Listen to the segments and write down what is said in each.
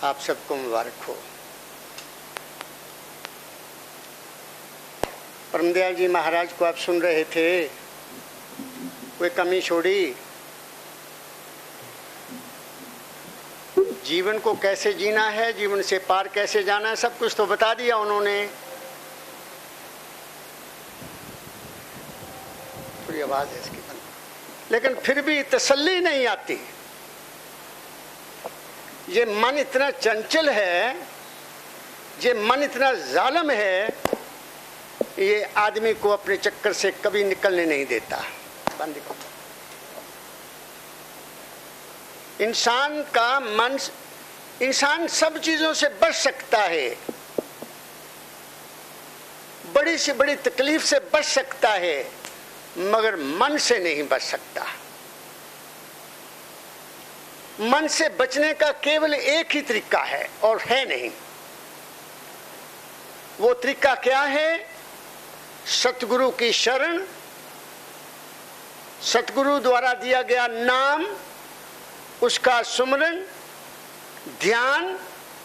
आप सबको मुबारक हो। परमदयाल जी महाराज को आप सुन रहे थे, कोई कमी छोड़ी? जीवन को कैसे जीना है, जीवन से पार कैसे जाना है, सब कुछ तो बता दिया उन्होंने। थोड़ी आवाज है इसकी बंद, लेकिन फिर भी तसल्ली नहीं आती। ये मन इतना चंचल है, ये मन इतना जालिम है, ये आदमी को अपने चक्कर से कभी निकलने नहीं देता। बंद करो। इंसान का मन, इंसान सब चीजों से बच सकता है, बड़ी से बड़ी तकलीफ से बच सकता है, मगर मन से नहीं बच सकता। मन से बचने का केवल एक ही तरीका है और है नहीं। वो तरीका क्या है? सतगुरु की शरण, सतगुरु द्वारा दिया गया नाम, उसका सुमरन, ध्यान,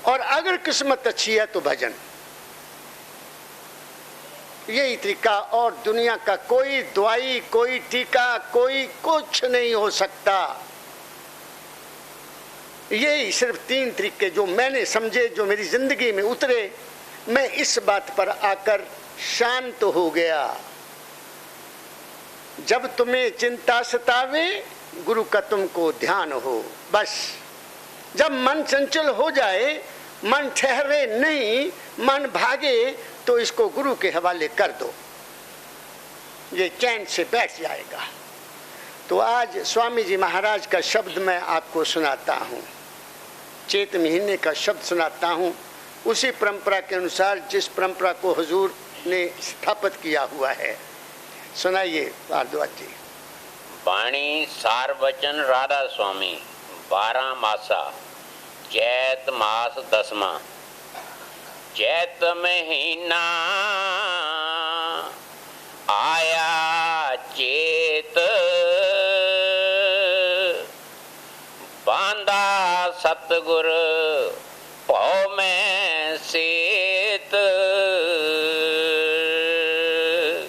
और अगर किस्मत अच्छी है तो भजन। यही तरीका, और दुनिया का कोई दवाई, कोई टीका, कोई कुछ नहीं हो सकता। यही सिर्फ 3 तरीके जो मैंने समझे, जो मेरी जिंदगी में उतरे, मैं इस बात पर आकर शांत हो गया। जब तुम्हें चिंता सतावे, गुरु का तुमको ध्यान हो। बस जब मन चंचल हो जाए, मन ठहरे नहीं, मन भागे, तो इसको गुरु के हवाले कर दो, ये चैन से बैठ जाएगा। तो आज स्वामी जी महाराज का शब्द मैं आपको सुनाता हूँ, चैत महीने का शब्द सुनाता हूँ, उसी परंपरा के अनुसार जिस परंपरा को हुजूर ने स्थापित किया हुआ है। सुनाइए भारद्वाज जी। वाणी सार वचन राधा स्वामी। 12 मासा चैत मास 10वां। चैत महीना आया चेत, बांधा सतगुर पौ में सेत।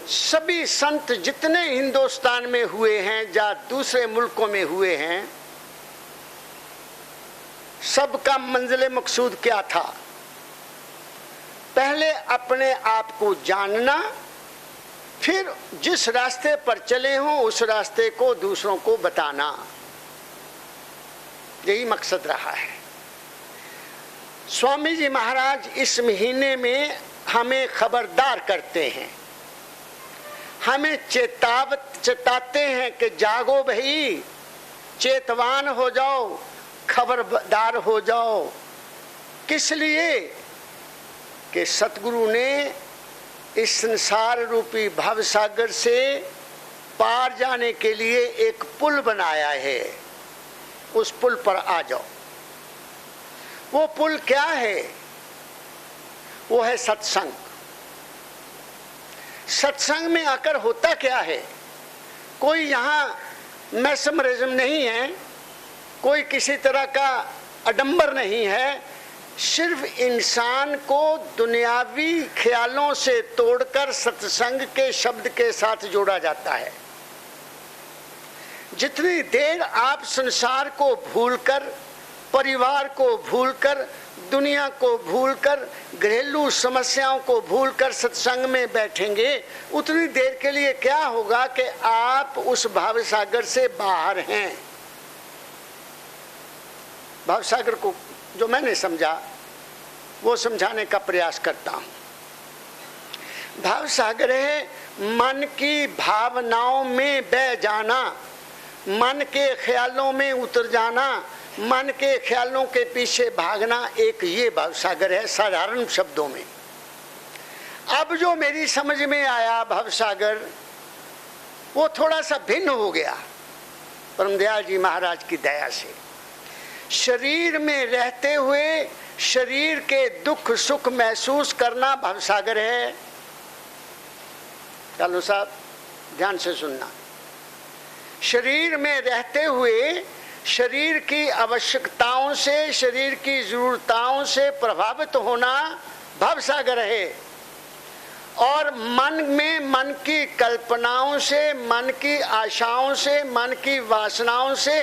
सभी संत जितने हिंदुस्तान में हुए हैं या दूसरे मुल्कों में हुए हैं, सबका मंजिल मकसूद क्या था? पहले अपने आप को जानना, फिर जिस रास्ते पर चले हों उस रास्ते को दूसरों को बताना। यही मकसद रहा है। स्वामी जी महाराज इस महीने में हमें खबरदार करते हैं, हमें चेताते हैं कि जागो भाई, चेतवान हो जाओ, खबरदार हो जाओ। किस लिए? कि सतगुरु ने इस संसार रूपी भवसागर से पार जाने के लिए एक पुल बनाया है, उस पुल पर आ जाओ। वो पुल क्या है? वो है सत्संग। सत्संग में आकर होता क्या है? कोई यहाँ मैसमरिज्म नहीं है, कोई किसी तरह का अडंबर नहीं है, सिर्फ इंसान को दुनियावी ख्यालों से तोड़कर सत्संग के शब्द के साथ जोड़ा जाता है। जितनी देर आप संसार को भूलकर, परिवार को भूलकर, दुनिया को भूलकर, घरेलू समस्याओं को भूलकर सत्संग में बैठेंगे, उतनी देर के लिए क्या होगा कि आप उस भावसागर से बाहर हैं। भावसागर को जो मैंने समझा वो समझाने का प्रयास करता हूं। भावसागर है मन की भावनाओं में बह जाना, मन के ख्यालों में उतर जाना, मन के ख्यालों के पीछे भागना। एक ये भावसागर है साधारण शब्दों में। अब जो मेरी समझ में आया भावसागर, वो थोड़ा सा भिन्न हो गया परमदयाल जी महाराज की दया से। शरीर में रहते हुए शरीर के दुख सुख महसूस करना भवसागर है। चालू साहब ध्यान से सुनना। शरीर में रहते हुए शरीर की आवश्यकताओं से, शरीर की जरूरताओं से प्रभावित होना भवसागर है। और मन में मन की कल्पनाओं से, मन की आशाओं से, मन की वासनाओं से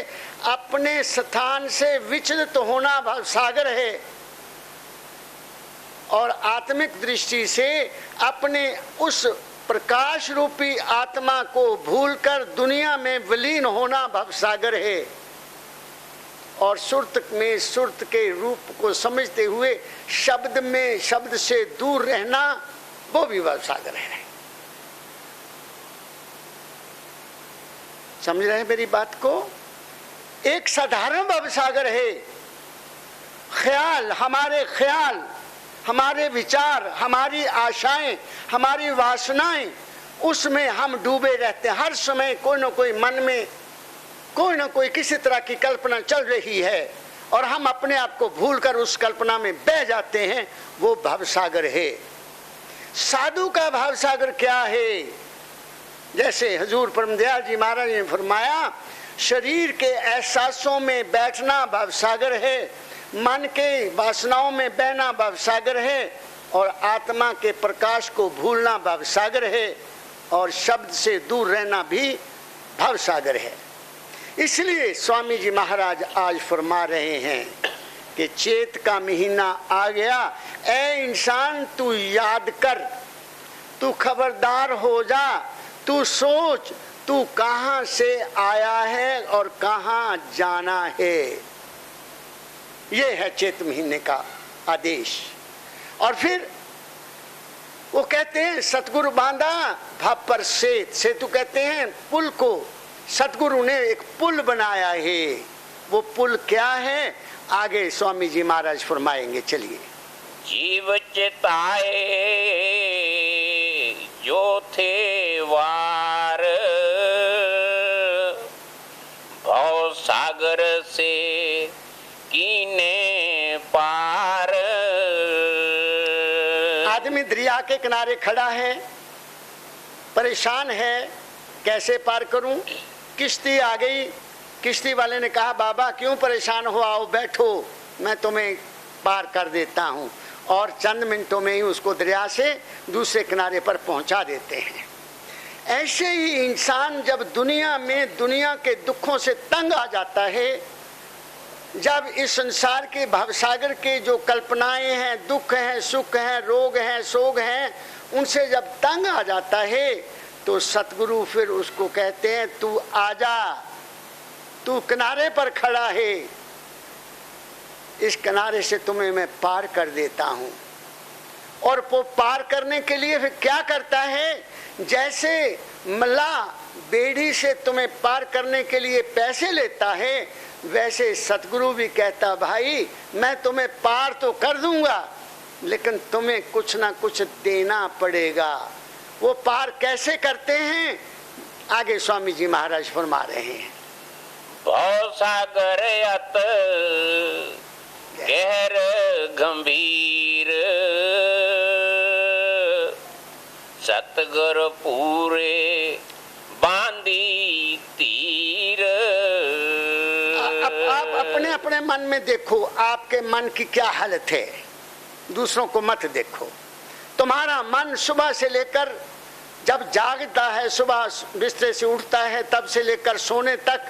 अपने स्थान से विचलित होना भवसागर है। और आत्मिक दृष्टि से अपने उस प्रकाश रूपी आत्मा को भूलकर दुनिया में विलीन होना भवसागर है। और सुरत में सुरत के रूप को समझते हुए शब्द में शब्द से दूर रहना, वो भी भवसागर है। समझ रहे हैं मेरी बात को? एक साधारण भवसागर है ख्याल, हमारे विचार, हमारी आशाएं, हमारी वासनाएं, उसमें हम डूबे रहते हैं। हर समय कोई ना कोई मन में कोई ना कोई किसी तरह की कल्पना चल रही है और हम अपने आप को भूलकर उस कल्पना में बह जाते हैं। वो भवसागर है। साधु का भवसागर क्या है? जैसे हजूर परमदयाल जी महाराज ने फरमाया, शरीर के एहसासों में बैठना भवसागर है, मन के वासनाओं में बहना भवसागर है, और आत्मा के प्रकाश को भूलना भवसागर है, और शब्द से दूर रहना भी भवसागर है। इसलिए स्वामी जी महाराज आज फरमा रहे हैं कि चेत का महीना आ गया। ऐ इंसान, तू याद कर, तू खबरदार हो जा, तू सोच, तू कहां से आया है और कहां जाना है। ये है चेत महीने का आदेश। और फिर वो कहते हैं सतगुरु बांधा भव पर सेतु कहते हैं पुल को। सतगुरु ने एक पुल बनाया है। वो पुल क्या है, आगे स्वामी जी महाराज फरमाएंगे। चलिए। जीव चिताए जो थे वार, भव सागर से कीने पार। आदमी दरिया के किनारे खड़ा है, परेशान है, कैसे पार करूं? किश्ती आ गई। किश्ती वाले ने कहा, बाबा क्यों परेशान हो, आओ बैठो, मैं तुम्हें पार कर देता हूं। और चंद मिनटों में ही उसको दरिया से दूसरे किनारे पर पहुंचा देते हैं। ऐसे ही इंसान जब दुनिया में दुनिया के दुखों से तंग आ जाता है, जब इस संसार के भवसागर के जो कल्पनाएं हैं, दुख हैं, सुख हैं, रोग हैं, शोक हैं, उनसे जब तंग आ जाता है, तो सतगुरु फिर उसको कहते हैं, तू आजा, तू किनारे पर खड़ा है, इस किनारे से तुम्हें मैं पार कर देता हूं। और वो पार करने के लिए फिर क्या करता है? जैसे मल्लाह बेड़ी से तुम्हें पार करने के लिए पैसे लेता है, वैसे सतगुरु भी कहता, भाई मैं तुम्हें पार तो कर दूंगा, लेकिन तुम्हें कुछ ना कुछ देना पड़ेगा। वो पार कैसे करते हैं, आगे स्वामी जी महाराज फरमा रहे हैं। भव सागर अत गहर गंभीर, सतगुर पूरे बांधी तीर। आप अपने अपने मन में देखो, आपके मन की क्या हालत है, दूसरों को मत देखो। तुम्हारा मन सुबह से लेकर जब जागता है, सुबह बिस्तर से उठता है, तब से लेकर सोने तक,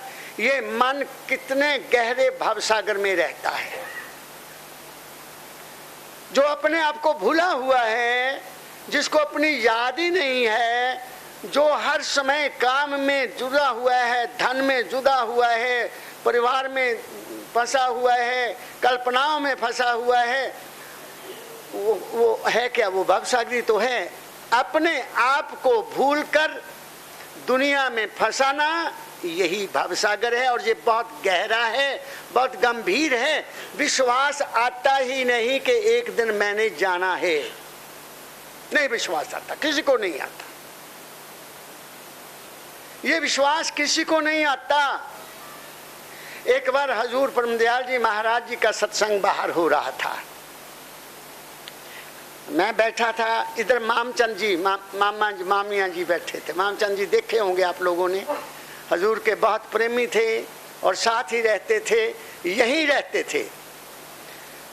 ये मन कितने गहरे भवसागर में रहता है। जो अपने आप को भूला हुआ है, जिसको अपनी याद ही नहीं है, जो हर समय काम में जुड़ा हुआ है, धन में जुड़ा हुआ है, परिवार में फंसा हुआ है, कल्पनाओं में फंसा हुआ है, वो है क्या? वो भवसागरी तो है। अपने आप को भूलकर दुनिया में फंसाना, यही भवसागर है। और ये बहुत गहरा है, बहुत गंभीर है। विश्वास आता ही नहीं कि एक दिन मैंने जाना है, नहीं विश्वास आता, किसी को नहीं आता। ये विश्वास किसी को नहीं आता। एक बार हजूर परमदयाल जी महाराज जी का सत्संग बाहर हो रहा था। मैं बैठा था, इधर मामचंद जी मामिया जी बैठे थे। मामचंद जी देखे होंगे आप लोगों ने, हजूर के बहुत प्रेमी थे और साथ ही रहते थे, यहीं रहते थे।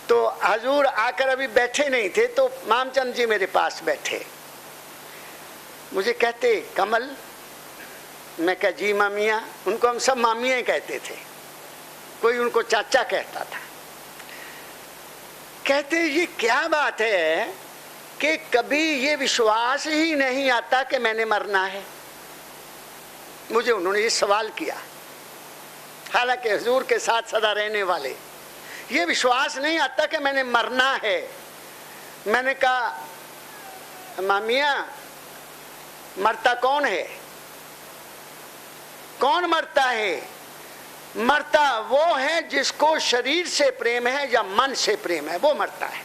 तो हजूर आकर अभी बैठे नहीं थे, तो मामचंद जी मेरे पास बैठे, मुझे कहते कमल। मैं कहा जी मामिया। उनको हम सब मामिया ही कहते थे, कोई उनको चाचा कहता था। कहते ये क्या बात है कि कभी ये विश्वास ही नहीं आता कि मैंने मरना है। मुझे उन्होंने ये सवाल किया, हालांकि हुजूर के साथ सदा रहने वाले, ये विश्वास नहीं आता कि मैंने मरना है। मैंने कहा मामिया मरता कौन है? कौन मरता है? मरता वो है जिसको शरीर से प्रेम है या मन से प्रेम है, वो मरता है।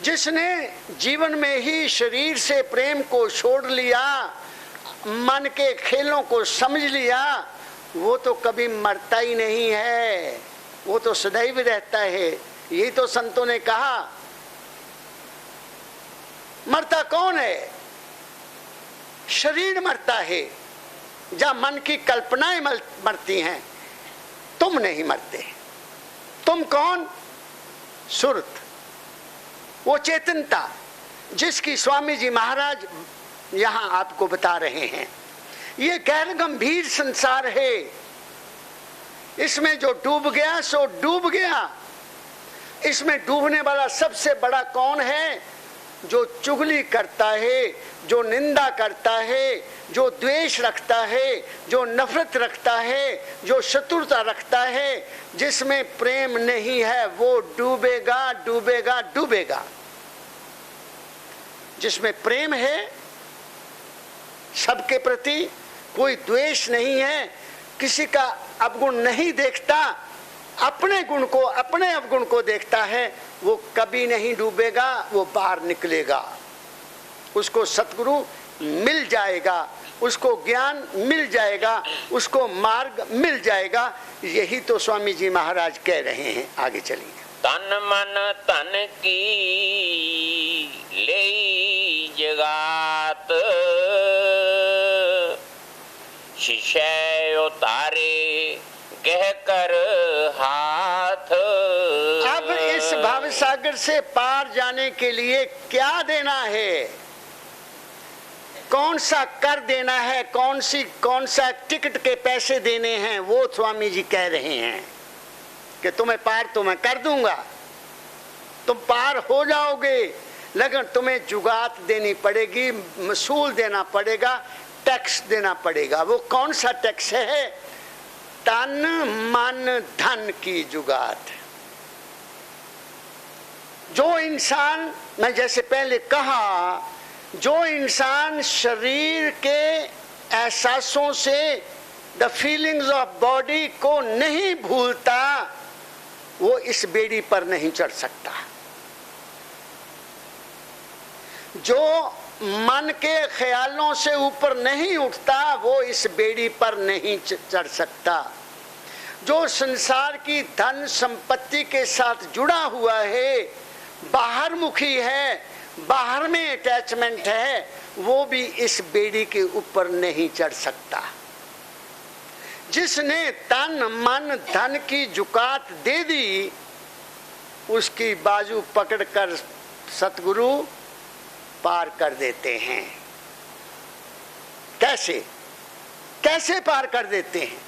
जिसने जीवन में ही शरीर से प्रेम को छोड़ लिया, मन के खेलों को समझ लिया, वो तो कभी मरता ही नहीं है, वो तो सदैव रहता है। यही तो संतों ने कहा। मरता कौन है? शरीर मरता है, या मन की कल्पनाएं मरती हैं, तुम नहीं मरते। तुम कौन? सुरत, वो चेतनता जिसकी स्वामी जी महाराज यहां आपको बता रहे हैं। ये गैर गंभीर संसार है, इसमें जो डूब गया सो डूब गया। इसमें डूबने वाला सबसे बड़ा कौन है? जो चुगली करता है, जो निंदा करता है, जो द्वेष रखता है, जो नफरत रखता है, जो शत्रुता रखता है। जिसमें प्रेम नहीं है वो डूबेगा डूबेगा डूबेगा। जिसमें प्रेम है सबके प्रति, कोई द्वेष नहीं है, किसी का अवगुण नहीं देखता, अपने गुण को, अपने अवगुण को देखता है, वो कभी नहीं डूबेगा, वो बाहर निकलेगा। उसको सतगुरु मिल जाएगा, उसको ज्ञान मिल जाएगा, उसको मार्ग मिल जाएगा। यही तो स्वामी जी महाराज कह रहे हैं। आगे चलिए। तन मन तन की ले जगात, शिष्य उतारे कह कर हाथ। अब इस भव सागर से पार जाने के लिए क्या देना है, कौन सा कर देना है, कौन सा टिकट के पैसे देने हैं, वो स्वामी जी कह रहे हैं कि तुम्हें पार तो मैं कर दूंगा, तुम पार हो जाओगे, लेकिन तुम्हें जुगात देनी पड़ेगी, मसूल देना पड़ेगा, टैक्स देना पड़ेगा। वो कौन सा टैक्स है? तन मन धन की जुगात। जो इंसान, मैं जैसे पहले कहा, जो इंसान शरीर के एहसासों से, द फीलिंग्स ऑफ बॉडी को नहीं भूलता, वो इस बेड़ी पर नहीं चढ़ सकता। जो मन के ख्यालों से ऊपर नहीं उठता, वो इस बेड़ी पर नहीं चढ़ सकता। जो संसार की धन संपत्ति के साथ जुड़ा हुआ है, बाहर मुखी है, बाहर में अटैचमेंट है, वो भी इस बेड़ी के ऊपर नहीं चढ़ सकता। जिसने तन मन धन की जुकात दे दी, उसकी बाजू पकड़कर सतगुरु पार कर देते हैं। कैसे? कैसे पार कर देते हैं?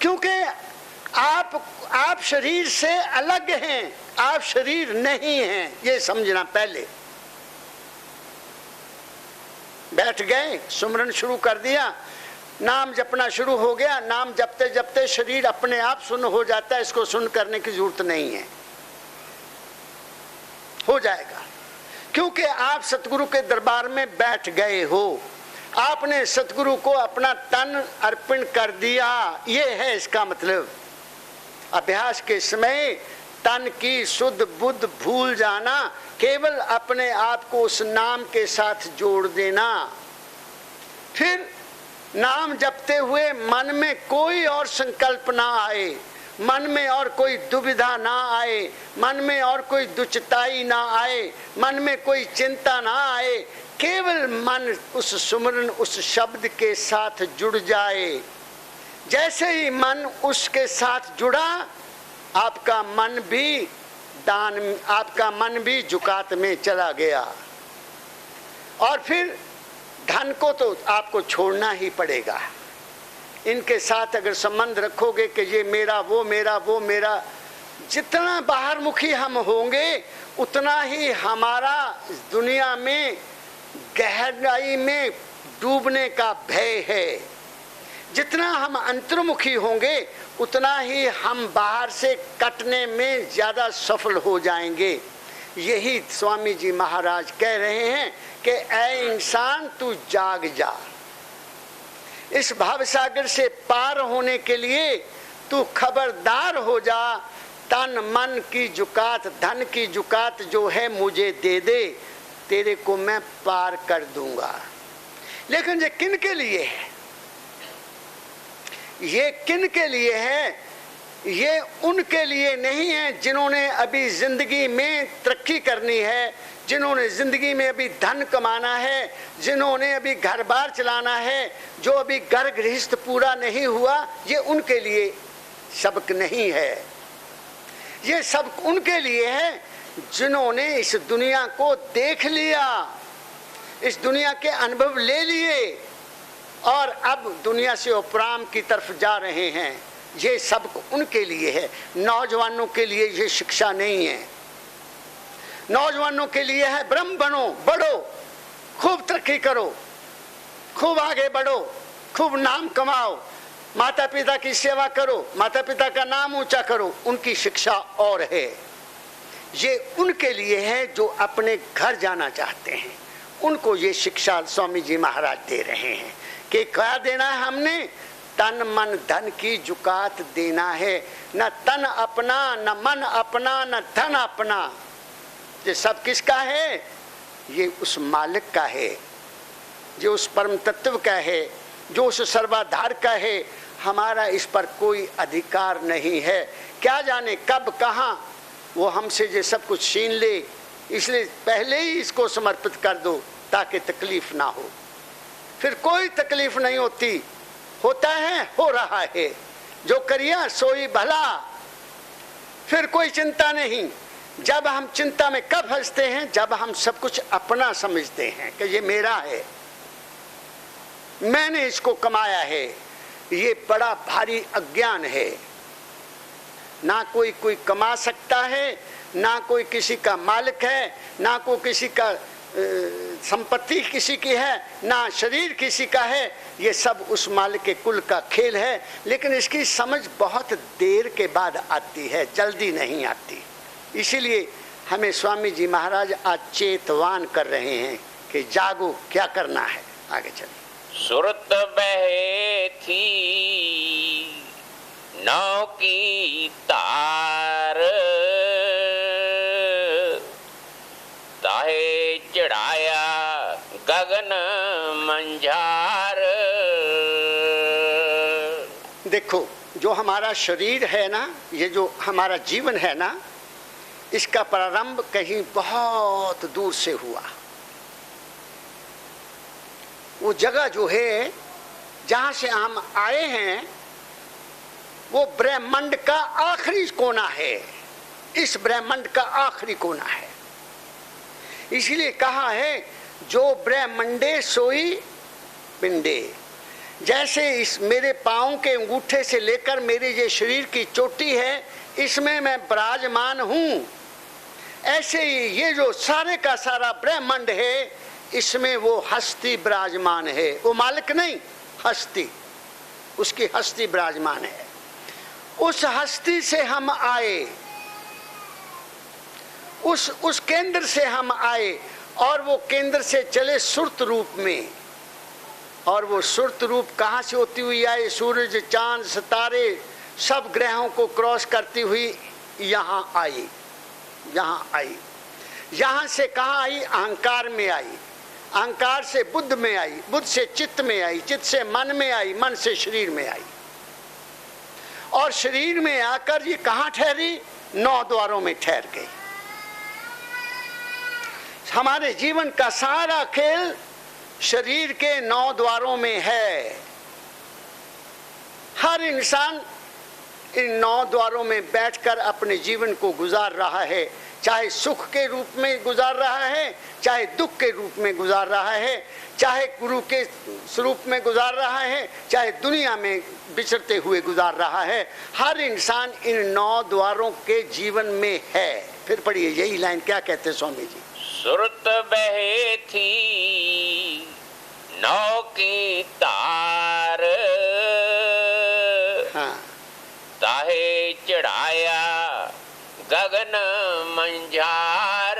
क्योंकि आप शरीर से अलग हैं, आप शरीर नहीं हैं, ये समझना। पहले बैठ गए, सुमरन शुरू कर दिया, नाम जपना शुरू हो गया, नाम जपते जपते शरीर अपने आप सुन्न हो जाता है, इसको सुन करने की जरूरत नहीं है, हो जाएगा। क्योंकि आप सतगुरु के दरबार में बैठ गए हो, आपने सतगुरु को अपना तन अर्पण कर दिया, ये है इसका मतलब। अभ्यास के समय तन की शुद्ध बुद्ध भूल जाना, केवल अपने आप को उस नाम के साथ जोड़ देना। फिर नाम जपते हुए मन में कोई और संकल्प ना आए, मन में और कोई दुविधा ना आए, मन में और कोई दुचिताई ना आए, मन में कोई चिंता ना आए, केवल मन उस सुमरन, उस शब्द के साथ जुड़ जाए। जैसे ही मन उसके साथ जुड़ा, आपका मन भी जुकात में चला गया। और फिर धन को तो आपको छोड़ना ही पड़ेगा। इनके साथ अगर संबंध रखोगे कि ये मेरा, वो मेरा, वो मेरा, जितना बाहरमुखी हम होंगे उतना ही हमारा दुनिया में गहराई में डूबने का भय है। जितना हम अंतर्मुखी होंगे उतना ही हम बाहर से कटने में ज्यादा सफल हो जाएंगे। यही स्वामी जी महाराज कह रहे हैं कि ऐ इंसान तू जाग जा, इस भावसागर से पार होने के लिए तू खबरदार हो जा। तन मन की जुकात, धन की जुकात जो है मुझे दे दे, तेरे को मैं पार कर दूंगा। लेकिन ये किन के लिए है? ये किन के लिए है? ये उनके लिए नहीं है जिन्होंने अभी जिंदगी में तरक्की करनी है, जिन्होंने जिंदगी में अभी धन कमाना है, जिन्होंने अभी घर बार चलाना है, जो अभी घर गृहस्थ पूरा नहीं हुआ, ये उनके लिए सबक नहीं है। ये सब उनके लिए है जिन्होंने इस दुनिया को देख लिया, इस दुनिया के अनुभव ले लिए और अब दुनिया से उपराम की तरफ जा रहे हैं। ये सब उनके लिए है। नौजवानों के लिए ये शिक्षा नहीं है। नौजवानों के लिए है ब्रह्म बनो, बढ़ो, खूब तरक्की करो, खूब आगे बढ़ो, खूब नाम कमाओ, माता पिता की सेवा करो, माता पिता का नाम ऊंचा करो। उनकी शिक्षा और है। ये उनके लिए है जो अपने घर जाना चाहते हैं। उनको ये शिक्षा स्वामी जी महाराज दे रहे हैं कि क्या देना है हमने? तन मन धन की जुकात देना है। न तन अपना, न मन अपना, न धन अपना। ये सब किसका है? ये उस मालिक का है, जो उस परम तत्व का है, जो उस सर्वाधार का है। हमारा इस पर कोई अधिकार नहीं है। क्या जाने कब कहाँ वो हमसे ये सब कुछ छीन ले, इसलिए पहले ही इसको समर्पित कर दो ताकि तकलीफ ना हो। फिर कोई तकलीफ नहीं होती। होता है, हो रहा है, जो करिया सोई भला। फिर कोई चिंता नहीं। जब हम चिंता में कब फंसते हैं? जब हम सब कुछ अपना समझते हैं कि ये मेरा है, मैंने इसको कमाया है। ये बड़ा भारी अज्ञान है। ना कोई कमा सकता है, ना कोई किसी का मालिक है, ना कोई किसी का संपत्ति किसी की है, ना शरीर किसी का है। ये सब उस मालिक के कुल का खेल है। लेकिन इसकी समझ बहुत देर के बाद आती है, जल्दी नहीं आती। इसीलिए हमें स्वामी जी महाराज आज चेतवान कर रहे हैं कि जागो, क्या करना है, आगे चलिए। सुरत बहे थी नाव की तार, ताहे चढ़ाया गगन मंझार। देखो, जो हमारा शरीर है ना, ये जो हमारा जीवन है ना, इसका प्रारंभ कहीं बहुत दूर से हुआ। वो जगह जो है जहां से हम आए हैं, वो ब्रह्मांड का आखिरी कोना है। इस ब्रह्मांड का आखिरी कोना है। इसलिए कहा है जो ब्रह्मंडे सोई पिंडे। जैसे इस मेरे पाँव के अंगूठे से लेकर मेरे ये शरीर की चोटी है, इसमें मैं विराजमान हूँ, ऐसे ही ये जो सारे का सारा ब्रह्मांड है, इसमें वो हस्ती विराजमान है। वो मालिक नहीं, हस्ती, उसकी हस्ती विराजमान है। उस हस्ती से हम आए, उस केंद्र से हम आए, और वो केंद्र से चले सुरत रूप में। और वो सुरत रूप कहाँ से होती हुई आए? सूरज, चांद, सितारे, सब ग्रहों को क्रॉस करती हुई यहाँ आई। यहाँ से कहाँ आई? अहंकार में आई, अहंकार से बुद्ध में आई, बुद्ध से चित्त में आई, चित्त से मन में आई, मन से शरीर में आई, और शरीर में आकर ये कहाँ ठहरी? 9 द्वारों में ठहर गई। हमारे जीवन का सारा खेल शरीर के 9 द्वारों में है। हर इंसान इन 9 द्वारों में बैठकर अपने जीवन को गुजार रहा है, चाहे सुख के रूप में गुजार रहा है, चाहे दुख के रूप में गुजार रहा है, चाहे गुरु के स्वरूप में गुजार रहा है, चाहे दुनिया में विचरते हुए गुजार रहा है। हर इंसान इन 9 द्वारों के जीवन में है। फिर पढ़िए यही लाइन, क्या कहते हैं स्वामी जी? सुरत बहे थी 9 की तार, हाँ, ताहे चढ़ाया गगन मंझार।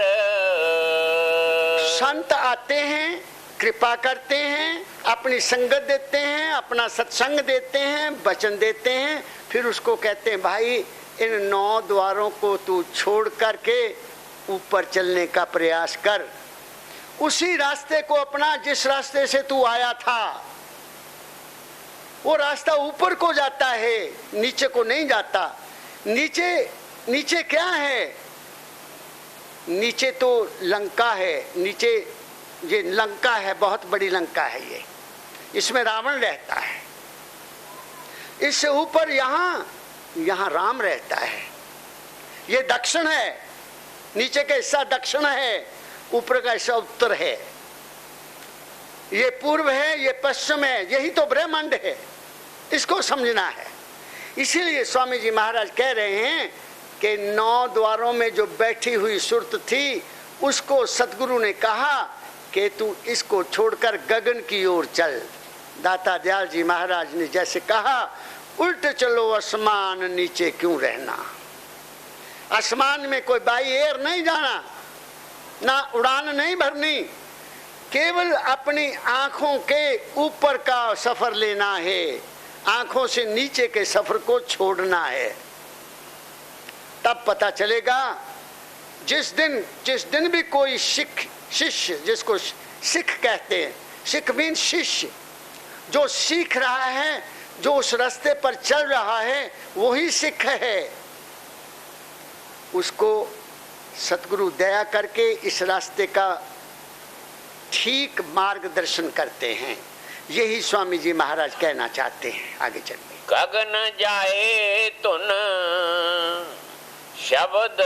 संत आते हैं, कृपा करते हैं, अपनी संगत देते हैं, अपना सत्संग देते हैं, वचन देते हैं, फिर उसको कहते हैं भाई इन 9 द्वारों को तू छोड़ करके ऊपर चलने का प्रयास कर, उसी रास्ते को अपना जिस रास्ते से तू आया था। वो रास्ता ऊपर को जाता है, नीचे को नहीं जाता। नीचे क्या है? नीचे तो लंका है, नीचे ये लंका है, बहुत बड़ी लंका है ये, इसमें रावण रहता है। इससे ऊपर यहाँ राम रहता है। ये दक्षिण है, नीचे का हिस्सा दक्षिण है, ऊपर का हिस्सा उत्तर है। ये पूर्व है, ये पश्चिम है, यही तो ब्रह्मांड है, इसको समझना है। इसीलिए स्वामी जी महाराज कह रहे हैं कि 9 द्वारों में जो बैठी हुई सुरत थी, उसको सतगुरु ने कहा कि तू इसको छोड़कर गगन की ओर चल। दाता दयाल जी महाराज ने जैसे कहा, उल्ट चलो आसमान नीचे क्यों रहना। आसमान में कोई बाई एयर नहीं जाना, ना उड़ान नहीं भरनी, केवल अपनी आंखों के ऊपर का सफर लेना है, आंखों से नीचे के सफर को छोड़ना है। तब पता चलेगा। जिस दिन भी कोई शिष्य, जिसको सिख कहते हैं, सिख मीन शिष्य, जो सीख रहा है, जो उस रास्ते पर चल रहा है, वही सिख है। उसको सतगुरु दया करके इस रास्ते का ठीक मार्गदर्शन करते हैं। यही स्वामी जी महाराज कहना चाहते हैं। आगे चलिए। गगन जाए तुन शब्द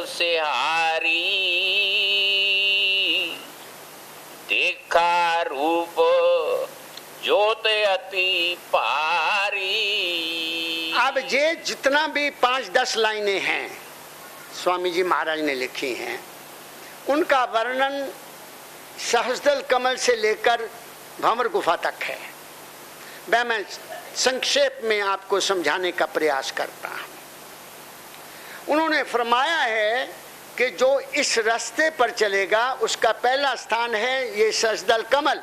से हारी, देखा रूप ज्योत अति पारी। अब ये जितना भी 5-10 लाइनें हैं स्वामी जी महाराज ने लिखी हैं, उनका वर्णन सहस्रदल कमल से लेकर भंवर गुफा तक है। मैं संक्षेप में आपको समझाने का प्रयास करता हूं। उन्होंने फरमाया है कि जो इस रास्ते पर चलेगा उसका पहला स्थान है ये सहस्रदल कमल।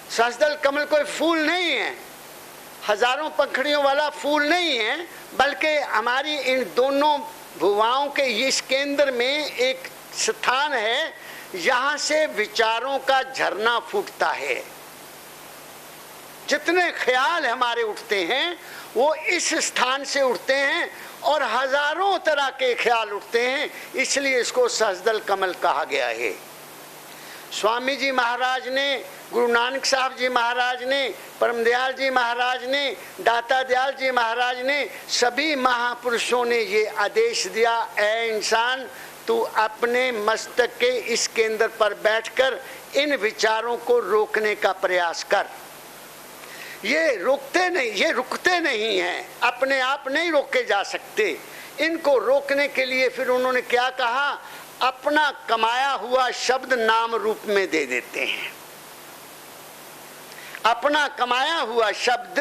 सहस्रदल कमल कोई फूल नहीं है, हजारों पंखड़ियों वाला फूल नहीं है, बल्कि हमारी इन दोनों भुवाओं के इस केंद्र में एक स्थान है, यहाँ से विचारों का झरना फूटता है। जितने ख्याल हमारे उठते हैं वो इस स्थान से उठते हैं और हजारों तरह के ख्याल उठते हैं, इसलिए इसको सहस्रदल कमल कहा गया है। स्वामी जी महाराज ने, गुरु नानक साहब जी महाराज ने, परम दयाल जी महाराज ने, दाता दयाल जी महाराज ने, सभी महापुरुषों ने ये आदेश दिया, ऐ इंसान तू अपने मस्तक के इस केंद्र पर बैठकर इन विचारों को रोकने का प्रयास कर। ये रुकते नहीं हैं, अपने आप नहीं रोके जा सकते। इनको रोकने के लिए फिर उन्होंने क्या कहा, अपना कमाया हुआ शब्द नाम रूप में दे देते हैं। अपना कमाया हुआ शब्द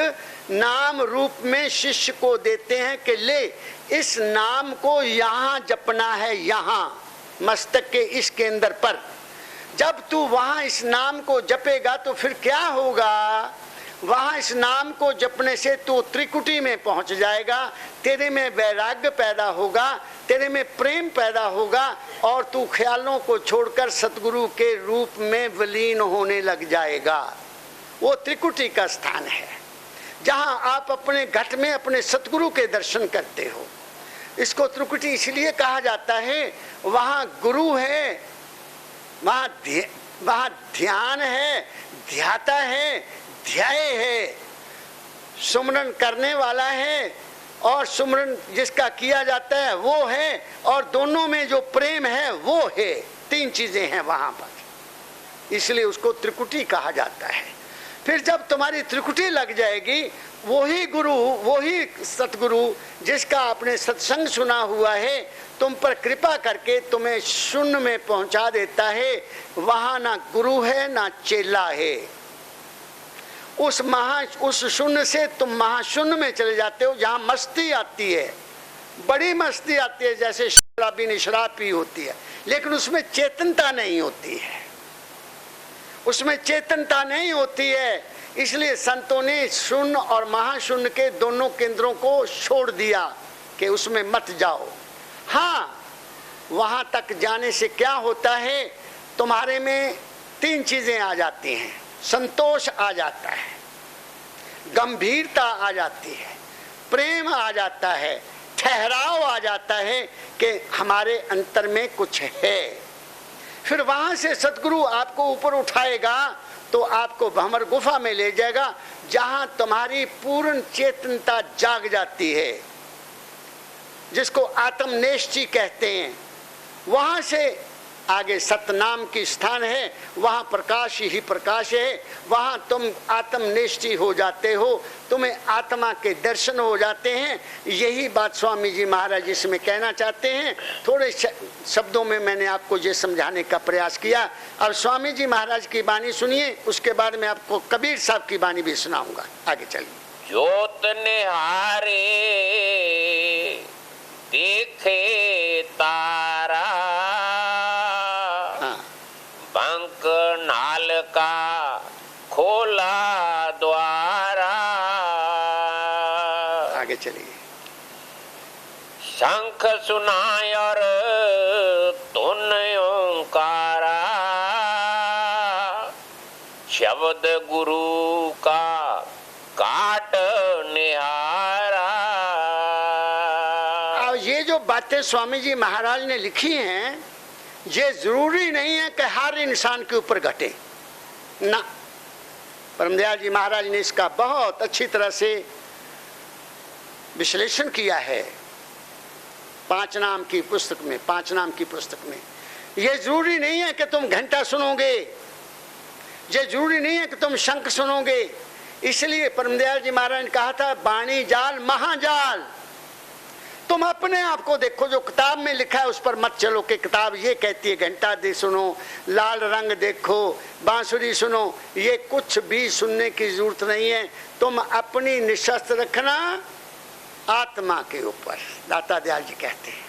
नाम रूप में शिष्य को देते हैं कि ले इस नाम को यहाँ जपना है, यहाँ मस्तक के इस केंद्र पर। जब तू वहाँ इस नाम को जपेगा तो फिर क्या होगा, वहाँ इस नाम को जपने से तू त्रिकुटी में पहुँच जाएगा, तेरे में वैराग्य पैदा होगा, तेरे में प्रेम पैदा होगा और तू ख्यालों को छोड़कर सतगुरु के रूप में विलीन होने लग जाएगा। वो त्रिकुटी का स्थान है जहाँ आप अपने घट में अपने सतगुरु के दर्शन करते हो। इसको त्रिकुटी इसलिए कहा जाता है, वहाँ गुरु है, वहाँ ध्यान है, ध्याता है, ध्याय है। सुमरन करने वाला है और सुमरन जिसका किया जाता है वो है, और दोनों में जो प्रेम है वो है। 3 चीजें हैं वहां पर, इसलिए उसको त्रिकुटी कहा जाता है। फिर जब तुम्हारी त्रिकुटी लग जाएगी, वही गुरु, वही सतगुरु जिसका आपने सत्संग सुना हुआ है, तुम पर कृपा करके तुम्हें शून्य में पहुंचा देता है। वहां ना गुरु है ना चेला है। उस शून्य से तुम महाशून्य में चले जाते हो, जहां मस्ती आती है, बड़ी मस्ती आती है, जैसे शराबी ने शराब पी होती है, लेकिन उसमें चेतनता नहीं होती है, उसमें चेतनता नहीं होती है। इसलिए संतों ने शून्य और महाशून्य के दोनों केंद्रों को छोड़ दिया कि उसमें मत जाओ। हाँ, वहां तक जाने से क्या होता है, तुम्हारे में 3 चीजें आ जाती हैं। संतोष आ जाता है, गंभीरता आ जाती है, प्रेम आ जाता है, ठहराव आ जाता है कि हमारे अंतर में कुछ है। फिर वहां से सतगुरु आपको ऊपर उठाएगा तो आपको भंवर गुफा में ले जाएगा, जहां तुम्हारी पूर्ण चेतनता जाग जाती है, जिसको आत्मनेष्टि कहते हैं। वहां से आगे सतनाम की स्थान है, वहां प्रकाश ही प्रकाश है। वहां तुम आत्मनिष्ठि हो जाते हो, तुम्हें आत्मा के दर्शन हो जाते हैं। यही बात स्वामी जी महाराज इसमें कहना चाहते हैं। थोड़े शब्दों में मैंने आपको ये समझाने का प्रयास किया। अब स्वामी जी महाराज की वाणी सुनिए, उसके बाद मैं आपको कबीर साहब की वाणी भी सुनाऊंगा। आगे चलिए। ज्योत निहारे देखे तारा, बंक नाल का खोला द्वारा। आगे चलिए। शंख सुनाय और धुन ओंकारा, शब्द गुरु का काट निहारा। अब ये जो बातें स्वामी जी महाराज ने लिखी हैं, ये जरूरी नहीं है कि हर इंसान के ऊपर घटे ना। परमदयाल जी महाराज ने इसका बहुत अच्छी तरह से विश्लेषण किया है 5 नाम की पुस्तक में। 5 नाम की पुस्तक में ये जरूरी नहीं है कि तुम घंटा सुनोगे, ये जरूरी नहीं है कि तुम शंख सुनोगे। इसलिए परमदयाल जी महाराज ने कहा था, वाणी जाल महाजाल। तुम अपने आप को देखो, जो किताब में लिखा है उस पर मत चलो कि किताब ये कहती है घंटा दे सुनो, लाल रंग देखो, बांसुरी सुनो। ये कुछ भी सुनने की जरूरत नहीं है। तुम अपनी निश्चय रखना आत्मा के ऊपर। दाता दयाल जी कहते हैं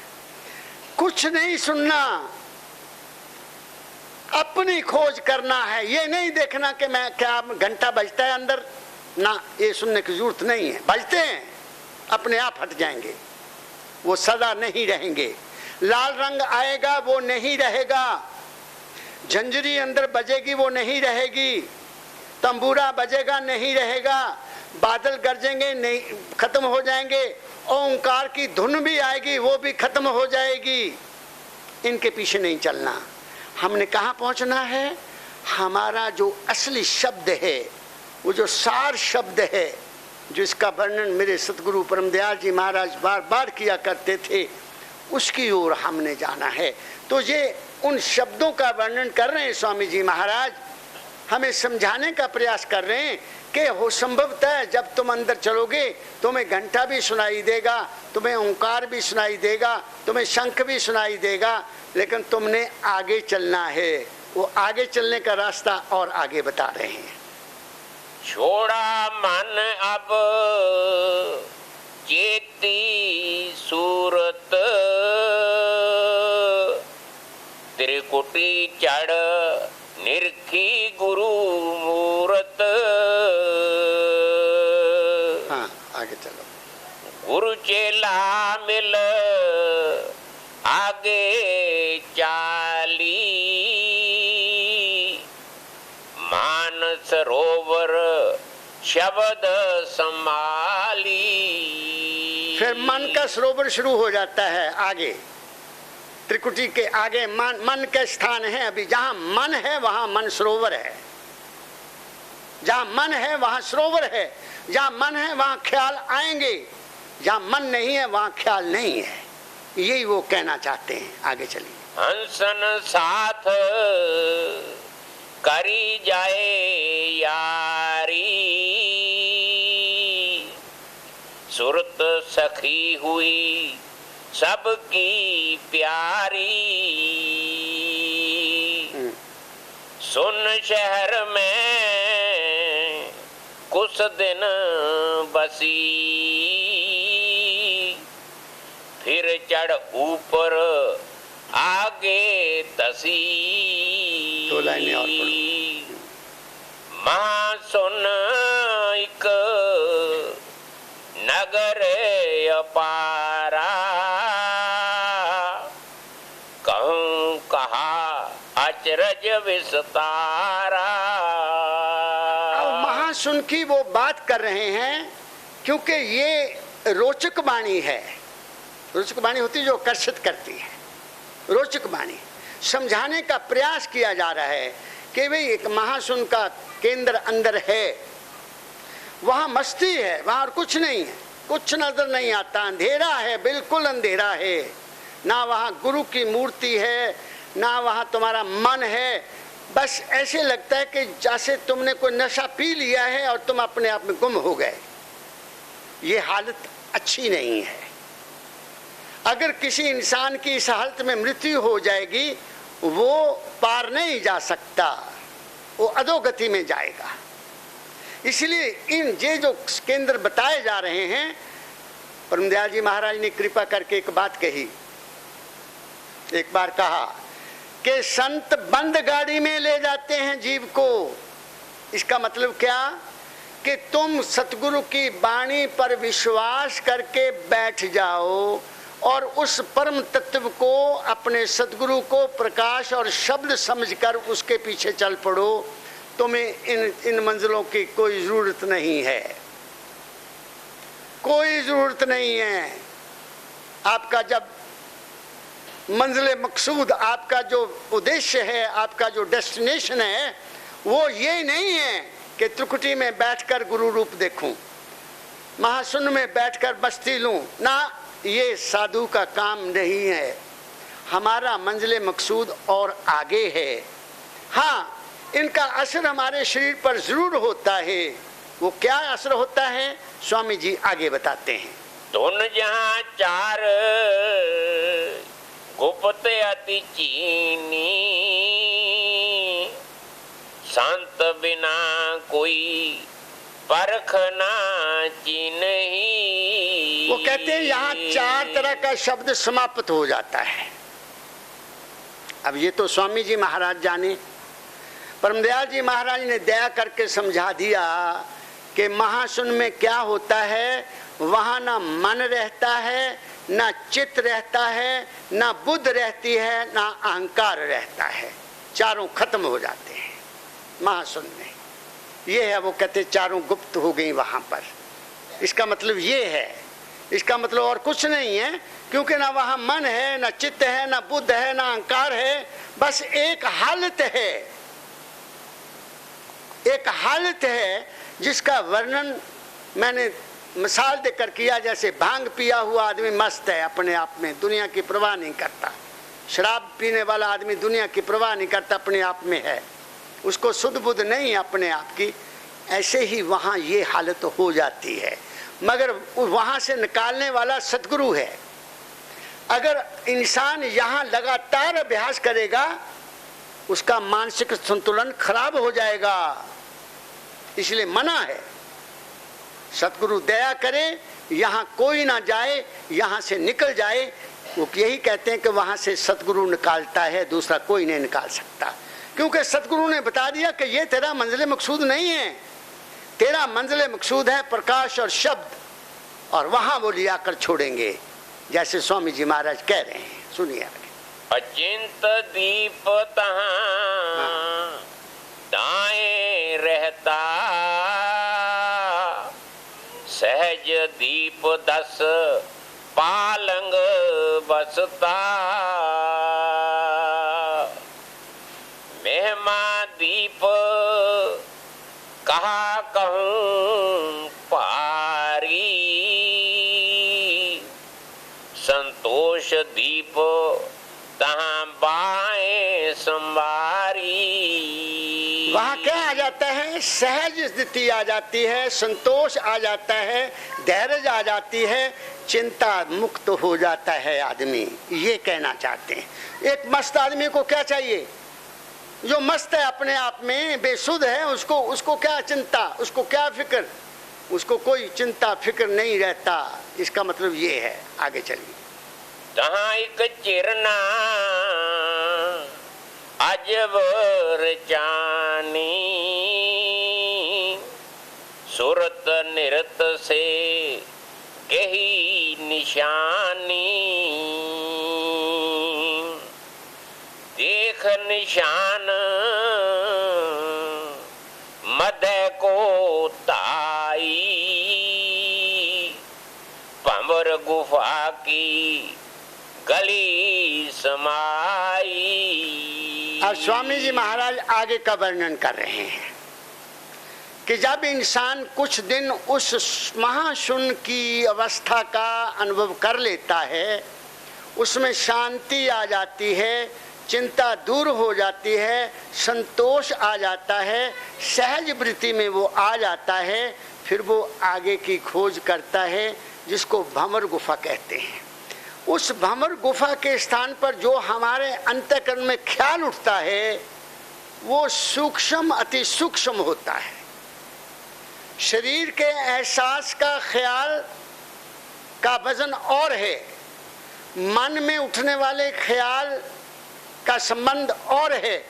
कुछ नहीं सुनना, अपनी खोज करना है। ये नहीं देखना कि मैं क्या घंटा बजता है अंदर, ना, ये सुनने की जरूरत नहीं है। बजते हैं, अपने आप हट जाएंगे, वो सदा नहीं रहेंगे। लाल रंग आएगा वो नहीं रहेगा, झंझरी अंदर बजेगी वो नहीं रहेगी, तंबूरा बजेगा नहीं रहेगा, बादल गरजेंगे नहीं, खत्म हो जाएंगे, ओंकार की धुन भी आएगी वो भी खत्म हो जाएगी। इनके पीछे नहीं चलना। हमने कहाँ पहुंचना है? हमारा जो असली शब्द है, वो जो सार शब्द है, जिसका वर्णन मेरे सतगुरु परमदयाल जी महाराज बार बार किया करते थे, उसकी ओर हमने जाना है। तो ये उन शब्दों का वर्णन कर रहे हैं स्वामी जी महाराज, हमें समझाने का प्रयास कर रहे हैं कि हो संभवतः जब तुम अंदर चलोगे तुम्हें घंटा भी सुनाई देगा, तुम्हें ओंकार भी सुनाई देगा, तुम्हें शंख भी सुनाई देगा, लेकिन तुमने आगे चलना है। वो आगे चलने का रास्ता और आगे बता रहे हैं। छोड़ा मन अब चेती सूरत, त्रिकुटी चढ़ निरखी गुरु मूरत। हाँ, आगे चलो। गुरु चेला मिल आगे चाली, मान सरोवर शब्द संभाली। फिर मन का सरोवर शुरू हो जाता है आगे, त्रिकुटी के आगे मन का स्थान है। अभी जहां मन है वहां मन सरोवर है। जहां मन है वहां सरोवर है, जहां मन है वहां ख्याल आएंगे, जहां मन नहीं है वहां ख्याल नहीं है। यही वो कहना चाहते हैं। आगे चलिए। हंसन साथ करी जाए यारी, सुरत सखी हुई सबकी प्यारी। सुन शहर में कुछ दिन बसी, फिर चढ़ ऊपर आगे तसी। दो लाइनें और पढ़ो। मां सुन एक नगर अपारा, कहूं कहा अचरज विस्तारा। अब महासुन की वो बात कर रहे हैं क्योंकि ये रोचक वाणी है। रोचक वाणी होती है जो आकर्षित करती है। रोचक वाणी समझाने का प्रयास किया जा रहा है कि भाई एक महासुन का केंद्र अंदर है, वहां मस्ती है, वहां और कुछ नहीं है, कुछ नजर नहीं आता, अंधेरा है, बिल्कुल अंधेरा है। ना वहां गुरु की मूर्ति है, ना वहां तुम्हारा मन है। बस ऐसे लगता है कि जैसे तुमने कोई नशा पी लिया है और तुम अपने आप में गुम हो गए। ये हालत अच्छी नहीं है। अगर किसी इंसान की इस हालत में मृत्यु हो जाएगी, वो पार नहीं जा सकता, वो अधोगति में जाएगा। इसलिए इन ये जो केंद्र बताए जा रहे हैं, परमदयाल जी महाराज ने कृपा करके एक बात कही। एक बार कहा कि संत बंद गाड़ी में ले जाते हैं जीव को। इसका मतलब क्या कि तुम सतगुरु की वाणी पर विश्वास करके बैठ जाओ और उस परम तत्व को, अपने सतगुरु को प्रकाश और शब्द समझकर उसके पीछे चल पड़ो। तुम्हें इन मंजिलों की कोई जरूरत नहीं है, कोई जरूरत नहीं है। आपका जब मंजिल मकसूद, आपका जो उद्देश्य है, आपका जो डेस्टिनेशन है, वो ये नहीं है कि त्रिकुटी में बैठकर गुरु रूप देखूं, महाशून्य में बैठकर मस्ती लूं ना। ये साधु का काम नहीं है। हमारा मंजिल मकसूद और आगे है। हाँ, इनका असर हमारे शरीर पर जरूर होता है। वो क्या असर होता है, स्वामी जी आगे बताते हैं। धुन जहाँ चार गुप्त अति चीनी, संत बिना कोई परख ना चिन्ही। वो कहते हैं यहाँ चार तरह का शब्द समाप्त हो जाता है। अब ये तो स्वामी जी महाराज जाने। परमदयाल जी महाराज ने दया करके समझा दिया कि महाशून्य में क्या होता है। वहां ना मन रहता है, ना चित्त रहता है, ना बुद्ध रहती है, ना अहंकार रहता है। चारों खत्म हो जाते हैं महाशून्य में। ये है, वो कहते चारों गुप्त हो गई वहां पर। इसका मतलब ये है, इसका मतलब और कुछ नहीं है, क्योंकि ना वहां मन है, ना चित्त है, ना बुद्ध है, ना अहंकार है। बस एक हालत है, एक हालत है जिसका वर्णन मैंने मिसाल देकर किया। जैसे भांग पिया हुआ आदमी मस्त है अपने आप में, दुनिया की परवाह नहीं करता। शराब पीने वाला आदमी दुनिया की परवाह नहीं करता, अपने आप में है, उसको सुध बुध नहीं अपने आप की। ऐसे ही वहां ये हालत हो जाती है, मगर वहां से निकालने वाला सतगुरु है। अगर इंसान यहाँ लगातार अभ्यास करेगा, उसका मानसिक संतुलन खराब हो जाएगा। इसलिए मना है, सतगुरु दया करे, यहाँ कोई ना जाए, यहाँ से निकल जाए। वो यही कहते हैं कि वहां से सतगुरु निकालता है, दूसरा कोई नहीं निकाल सकता। क्योंकि सतगुरु ने बता दिया कि ये तेरा मंजिल मकसूद नहीं है, तेरा मंजिल मकसूद है प्रकाश और शब्द, और वहां वो लिया कर छोड़ेंगे, जैसे स्वामी जी महाराज कह रहे हैं। सुनिए आगे। अचिंत दीप तहाँ दाएं रहता, सहज दीप 10 पालंग बसता। महिमा दीप कहा में सहज स्थिति आ जाती है, संतोष आ जाता है, धैर्य आ जाती है, चिंता मुक्त हो जाता है आदमी। ये कहना चाहते हैं। एक मस्त आदमी को क्या चाहिए? जो मस्त है अपने आप में, बेसुध है, उसको क्या चिंता, उसको क्या फिक्र, उसको कोई चिंता फिक्र नहीं रहता। इसका मतलब ये है। आगे चलिए। तहाँ एक चिरना अजबर चानी, सुरत निरत से कही निशानी, देख निशान मद को ताई, पंवर गुफा की गली समाई। अब स्वामी जी महाराज आगे का वर्णन कर रहे हैं कि जब इंसान कुछ दिन उस महाशून्य की अवस्था का अनुभव कर लेता है, उसमें शांति आ जाती है, चिंता दूर हो जाती है, संतोष आ जाता है, सहज वृत्ति में वो आ जाता है, फिर वो आगे की खोज करता है, जिसको भंवर गुफा कहते हैं। उस भंवर गुफा के स्थान पर जो हमारे अंतःकरण में ख्याल उठता है, वो सूक्ष्म अति सूक्ष्म होता है। शरीर के एहसास का ख्याल का वजन और है, मन में उठने वाले ख्याल का संबंध और है,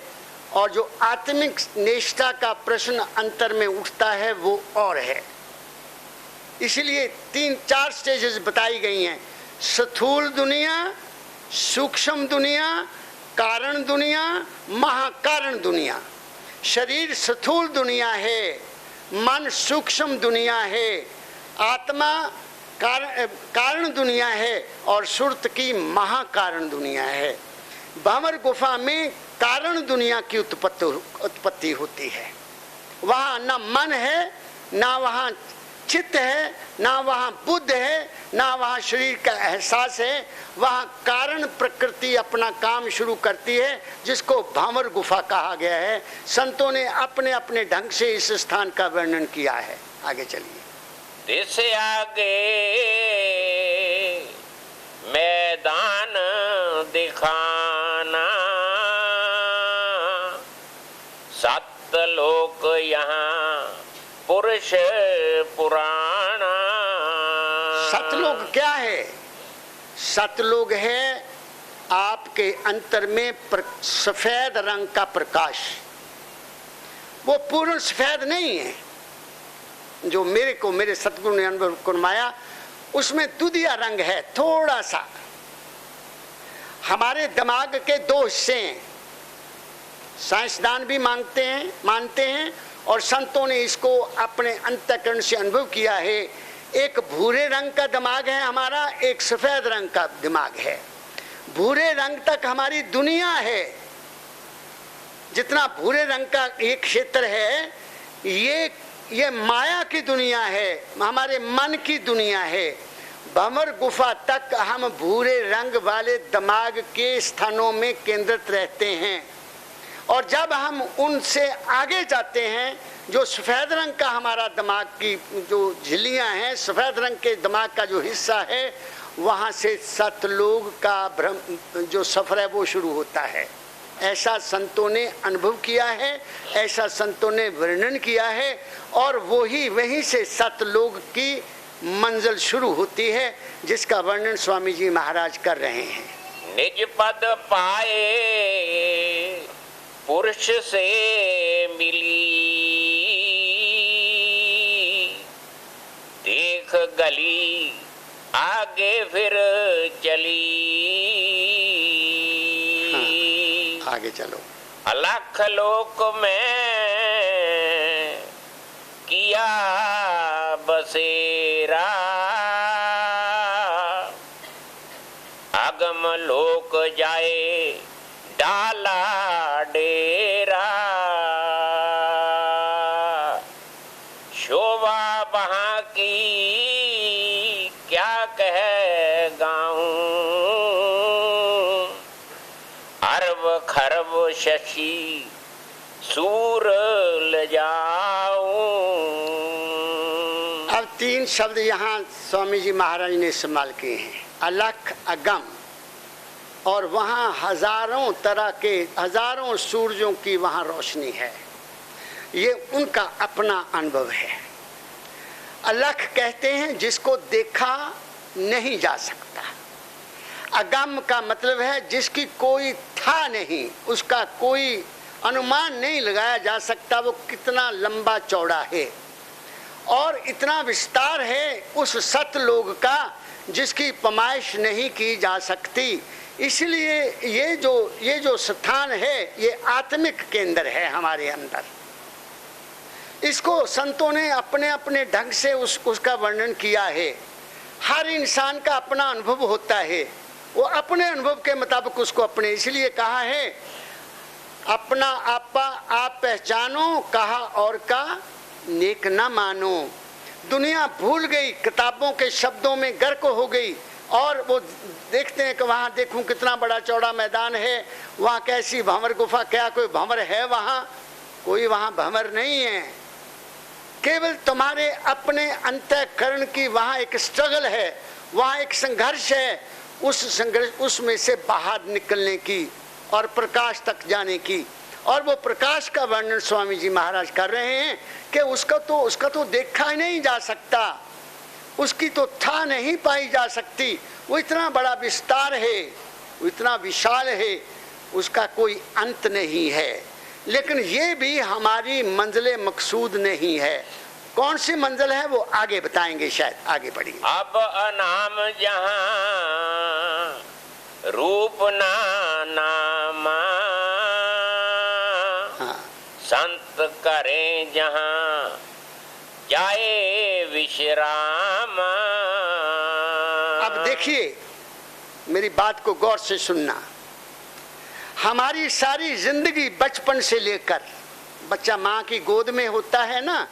और जो आत्मिक निष्ठा का प्रश्न अंतर में उठता है वो और है। इसलिए 3-4 स्टेजेस बताई गई हैं। स्थूल दुनिया, सूक्ष्म दुनिया, कारण दुनिया, महाकारण दुनिया। शरीर स्थूल दुनिया है, मन सूक्ष्म दुनिया है, आत्मा कारण दुनिया है, और सुरत की महाकारण दुनिया है। भंवर गुफा में कारण दुनिया की उत्पत्ति होती है। वहाँ न मन है, ना वहाँ चित्त है, ना वहाँ बुद्ध है, ना वहाँ शरीर का एहसास है। वहाँ कारण प्रकृति अपना काम शुरू करती है, जिसको भंवर गुफा कहा गया है। संतों ने अपने अपने ढंग से इस स्थान का वर्णन किया है। आगे चलिए। दिस आगे मैदान दिखाना, 7 लोक यहाँ पुरुष पुराना। सतलोक क्या है? सतलोक है आपके अंतर में सफेद रंग का प्रकाश। वो पूर्ण सफेद नहीं है जो मेरे सतगुरु ने अनुभव करवाया, उसमें दुधिया रंग है थोड़ा सा। हमारे दिमाग के 2 हिस्से हैं, साइंसदान भी मानते हैं और संतों ने इसको अपने अंतःकरण से अनुभव किया है। एक भूरे रंग का दिमाग है हमारा, एक सफेद रंग का दिमाग है। भूरे रंग तक हमारी दुनिया है। जितना भूरे रंग का एक क्षेत्र है, ये माया की दुनिया है, हमारे मन की दुनिया है। भंवर गुफा तक हम भूरे रंग वाले दिमाग के स्थानों में केंद्रित रहते हैं, और जब हम उनसे आगे जाते हैं, जो सफ़ेद रंग का हमारा दिमाग की जो झिल्लियाँ हैं, सफ़ेद रंग के दिमाग का जो हिस्सा है, वहाँ से सतलोक का भ्रम जो सफ़र है वो शुरू होता है। ऐसा संतों ने अनुभव किया है, ऐसा संतों ने वर्णन किया है, और वहीं से सतलोक की मंजिल शुरू होती है, जिसका वर्णन स्वामी जी महाराज कर रहे हैं। निज पद पाए पुरुष से मिली, देख गली आगे फिर चली। हाँ, आगे चलो। अलख लोक में किया बसेरा, आगम लोक जाए डाला डेरा। शोभा वहाँ की क्या कह गाऊं, अरब खरब शशि सूर ल जाऊं। अब 3 शब्द यहाँ स्वामी जी महाराज ने इस्तेमाल किए हैं, अलख, अगम, और वहाँ हजारों तरह के, हजारों सूरजों की वहाँ रोशनी है। ये उनका अपना अनुभव है। अलख कहते हैं जिसको देखा नहीं जा सकता। अगम का मतलब है जिसकी कोई था नहीं, उसका कोई अनुमान नहीं लगाया जा सकता वो कितना लंबा चौड़ा है और इतना विस्तार है उस सतलोक का जिसकी पमाइश नहीं की जा सकती। इसलिए ये जो स्थान है ये आत्मिक केंद्र है हमारे अंदर। इसको संतों ने अपने अपने ढंग से उसका वर्णन किया है। हर इंसान का अपना अनुभव होता है, वो अपने अनुभव के मुताबिक उसको अपने, इसलिए कहा है अपना आपा आप पहचानो, कहा और का नेक न मानो। दुनिया भूल गई, किताबों के शब्दों में गर्क हो गई और वो देखते हैं कि वहाँ देखूं कितना बड़ा चौड़ा मैदान है, वहाँ कैसी भंवर गुफा, क्या कोई भंवर है वहाँ? कोई वहाँ भंवर नहीं है। केवल तुम्हारे अपने अंतःकरण की वहाँ एक स्ट्रगल है, वहाँ एक संघर्ष है, उस संघर्ष उसमें से बाहर निकलने की और प्रकाश तक जाने की। और वो प्रकाश का वर्णन स्वामी जी महाराज कर रहे हैं कि उसका तो देखा ही नहीं जा सकता, उसकी तो था नहीं पाई जा सकती। वो इतना बड़ा विस्तार है, वो इतना विशाल है, उसका कोई अंत नहीं है। लेकिन ये भी हमारी मंजिल मकसूद नहीं है। कौन सी मंजिल है वो आगे बताएंगे, शायद आगे बढ़ेंगे। अब अनाम जहां रूप ना नामा, हाँ। संत करें जहां जाए विश्राम। अब देखिए, मेरी बात को गौर से सुनना। हमारी सारी जिंदगी बचपन से लेकर, बच्चा माँ की गोद में होता है ना,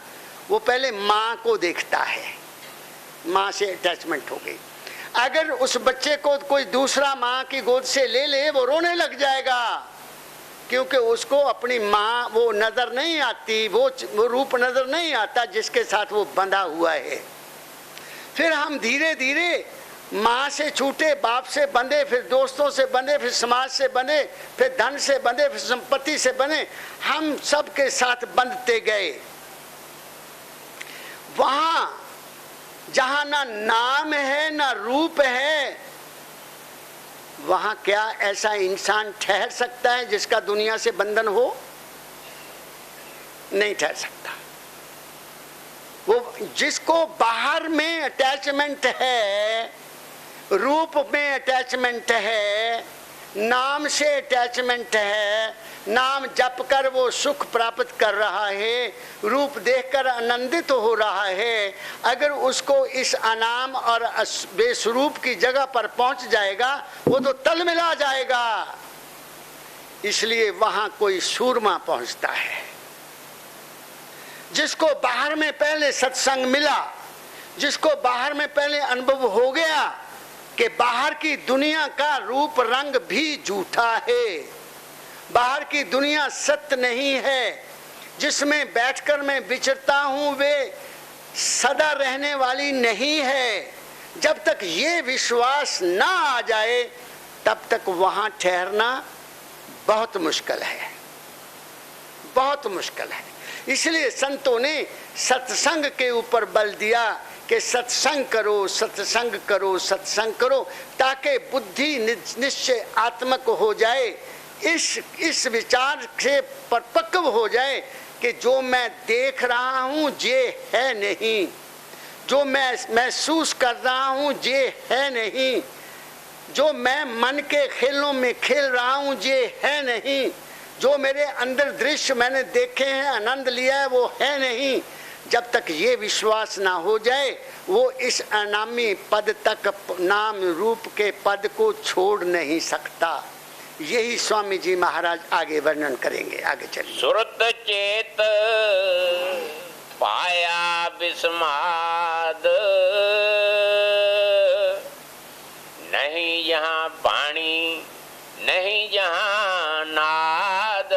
वो पहले माँ को देखता है, माँ से अटैचमेंट हो गई। अगर उस बच्चे को कोई दूसरा माँ की गोद से ले ले वो रोने लग जाएगा, क्योंकि उसको अपनी माँ वो नजर नहीं आती, वो रूप नजर नहीं आता जिसके साथ वो बंधा हुआ है। फिर हम धीरे धीरे माँ से छूटे, बाप से बंधे, फिर दोस्तों से बंधे, फिर समाज से बंधे, फिर धन से बंधे, फिर संपत्ति से बंधे, हम सबके साथ बंधते गए। वहां जहां ना नाम है ना रूप है, वहां क्या ऐसा इंसान ठहर सकता है जिसका दुनिया से बंधन हो? नहीं ठहर सकता। वो जिसको बाहर में अटैचमेंट है, रूप में अटैचमेंट है, नाम से अटैचमेंट है, नाम जप कर वो सुख प्राप्त कर रहा है, रूप देखकर आनंदित हो रहा है, अगर उसको इस अनाम और बेस्वरूप की जगह पर पहुंच जाएगा वो तो तलमिला जाएगा। इसलिए वहां कोई सूरमा पहुंचता है जिसको बाहर में पहले सत्संग मिला, जिसको बाहर में पहले अनुभव हो गया कि बाहर की दुनिया का रूप रंग भी झूठा है, बाहर की दुनिया सत्य नहीं है, जिसमें बैठकर मैं विचरता हूं वे सदा रहने वाली नहीं है। जब तक ये विश्वास ना आ जाए तब तक वहां ठहरना बहुत मुश्किल है, बहुत मुश्किल है। इसलिए संतों ने सत्संग के ऊपर बल दिया कि सत्संग करो, सत्संग करो, सत्संग करो, ताकि बुद्धि निश्चय आत्मक हो जाए, इस विचार से परिपक्व हो जाए कि जो मैं देख रहा हूं ये है नहीं, जो मैं महसूस कर रहा हूं ये है नहीं, जो मैं मन के खेलों में खेल रहा हूं ये है नहीं, जो मेरे अंदर दृश्य मैंने देखे हैं, आनंद लिया है, वो है नहीं। जब तक ये विश्वास ना हो जाए वो इस अनामी पद तक, नाम रूप के पद को छोड़ नहीं सकता। यही स्वामी जी महाराज आगे वर्णन करेंगे। आगे चलिए। सुरत चेत पाया विस्माद, नहीं यहाँ पानी नहीं यहाँ नाद।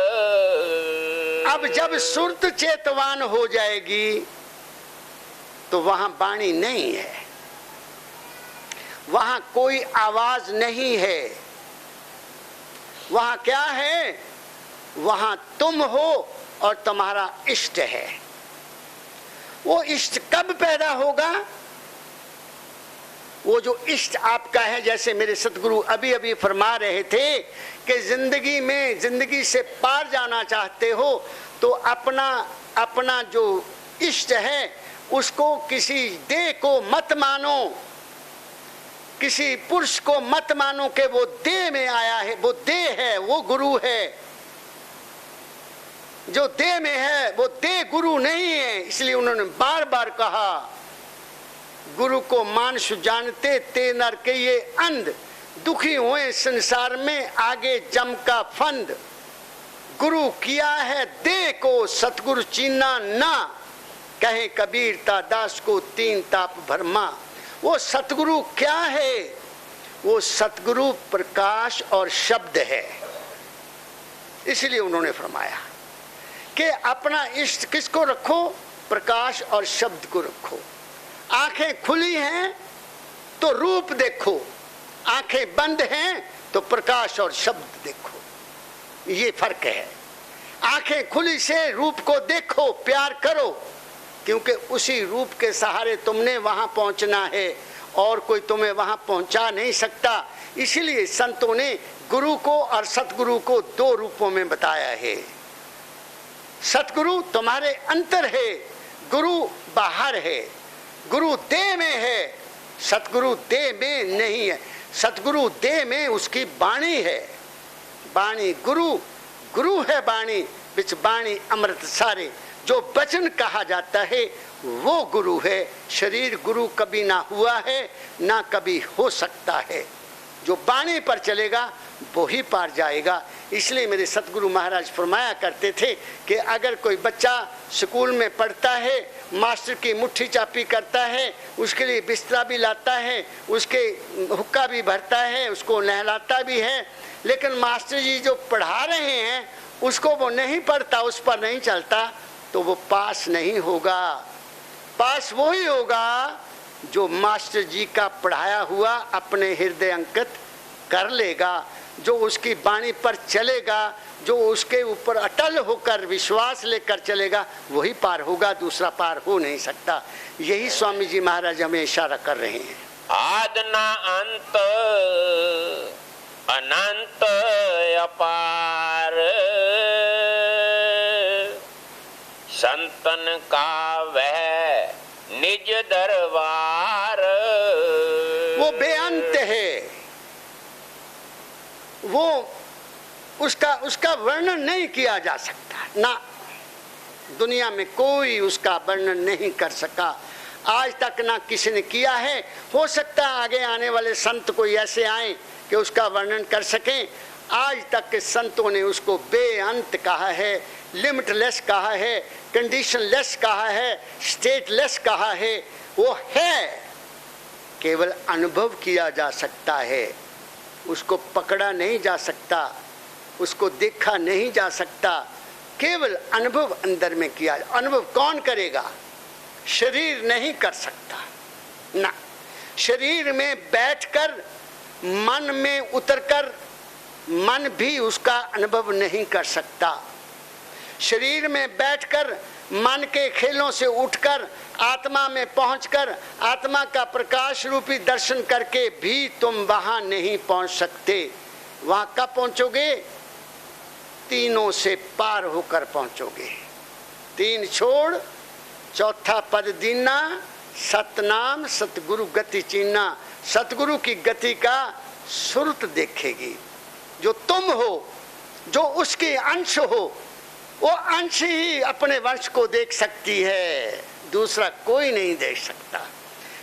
जब सुरत चेतवान हो जाएगी तो वहां वाणी नहीं है, वहां कोई आवाज नहीं है। वहां क्या है? वहां तुम हो और तुम्हारा इष्ट है। वो इष्ट कब पैदा होगा? वो जो इष्ट आपका है, जैसे मेरे सतगुरु अभी अभी फरमा रहे थे कि जिंदगी में, जिंदगी से पार जाना चाहते हो तो अपना जो इष्ट है उसको, किसी देह को मत मानो, किसी पुरुष को मत मानो कि वो देह में आया है, वो देह है, वो गुरु है। जो देह में है वो देह गुरु नहीं है। इसलिए उन्होंने बार बार कहा, गुरु को मानुष जानते ते नर के ये अंध, दुखी हुए संसार में आगे जम का फंद। गुरु किया है देह को सतगुरु चीना ना, कहे कबीर ता दास को तीन ताप भरमा। वो सतगुरु क्या है? वो सतगुरु प्रकाश और शब्द है। इसलिए उन्होंने फरमाया कि अपना इष्ट किसको रखो? प्रकाश और शब्द को रखो। आंखें खुली हैं तो रूप देखो, आंखें बंद हैं तो प्रकाश और शब्द देखो। ये फर्क है। आंखें खुली से रूप को देखो, प्यार करो, क्योंकि उसी रूप के सहारे तुमने वहां पहुंचना है और कोई तुम्हें वहां पहुंचा नहीं सकता। इसलिए संतों ने गुरु को और सतगुरु को दो रूपों में बताया है। सतगुरु तुम्हारे अंतर है, गुरु बाहर है। गुरु देह में है, सतगुरु देह में नहीं है। सतगुरु देह में उसकी वाणी है। वाणी गुरु, गुरु है वाणी, बिच वाणी अमृत सारे। जो वचन कहा जाता है वो गुरु है। शरीर गुरु कभी ना हुआ है, ना कभी हो सकता है। जो वाणी पर चलेगा वो ही पार जाएगा। इसलिए मेरे सतगुरु महाराज फरमाया करते थे कि अगर कोई बच्चा स्कूल में पढ़ता है, मास्टर की मुट्ठी चापी करता है, उसके लिए बिस्तरा भी लाता है, उसके हुक्का भी भरता है, उसको नहलाता भी है, लेकिन मास्टर जी जो पढ़ा रहे हैं उसको वो नहीं पढ़ता, उस पर नहीं चलता, तो वो पास नहीं होगा। पास वो ही होगा जो मास्टर जी का पढ़ाया हुआ अपने हृदय अंकित कर लेगा, जो उसकी वाणी पर चलेगा, जो उसके ऊपर अटल होकर विश्वास लेकर चलेगा, वही पार होगा, दूसरा पार हो नहीं सकता। यही स्वामी जी महाराज हमें इशारा कर रहे हैं। आदि न अंत अनंत अपार, संतन का वह निज दरबार। वो बेअंत है, वो उसका वर्णन नहीं किया जा सकता ना, दुनिया में कोई उसका वर्णन नहीं कर सका आज तक, ना किसी ने किया है। हो सकता है आगे आने वाले संत कोई ऐसे आए कि उसका वर्णन कर सकें। आज तक के संतों ने उसको बेअंत कहा है, लिमिटलेस कहा है, कंडीशनलेस कहा है, स्टेटलेस कहा है। वो है, केवल अनुभव किया जा सकता है, उसको पकड़ा नहीं जा सकता, उसको देखा नहीं जा सकता, केवल अनुभव अंदर में किया। अनुभव कौन करेगा? शरीर नहीं कर सकता ना। शरीर में बैठकर, मन में उतरकर, मन भी उसका अनुभव नहीं कर सकता। शरीर में बैठकर, मन के खेलों से उठकर, आत्मा में पहुंचकर, आत्मा का प्रकाश रूपी दर्शन करके भी तुम वहां नहीं पहुंच सकते। वहां कब पहुंचोगे? तीनों से पार होकर पहुंचोगे। तीन छोड़ चौथा पद दीना, सतनाम सतगुरु गति चीना। सतगुरु की गति का सुरत देखेगी। जो तुम हो, जो उसके अंश हो, वो अंश ही अपने वंश को देख सकती है, दूसरा कोई नहीं देख सकता।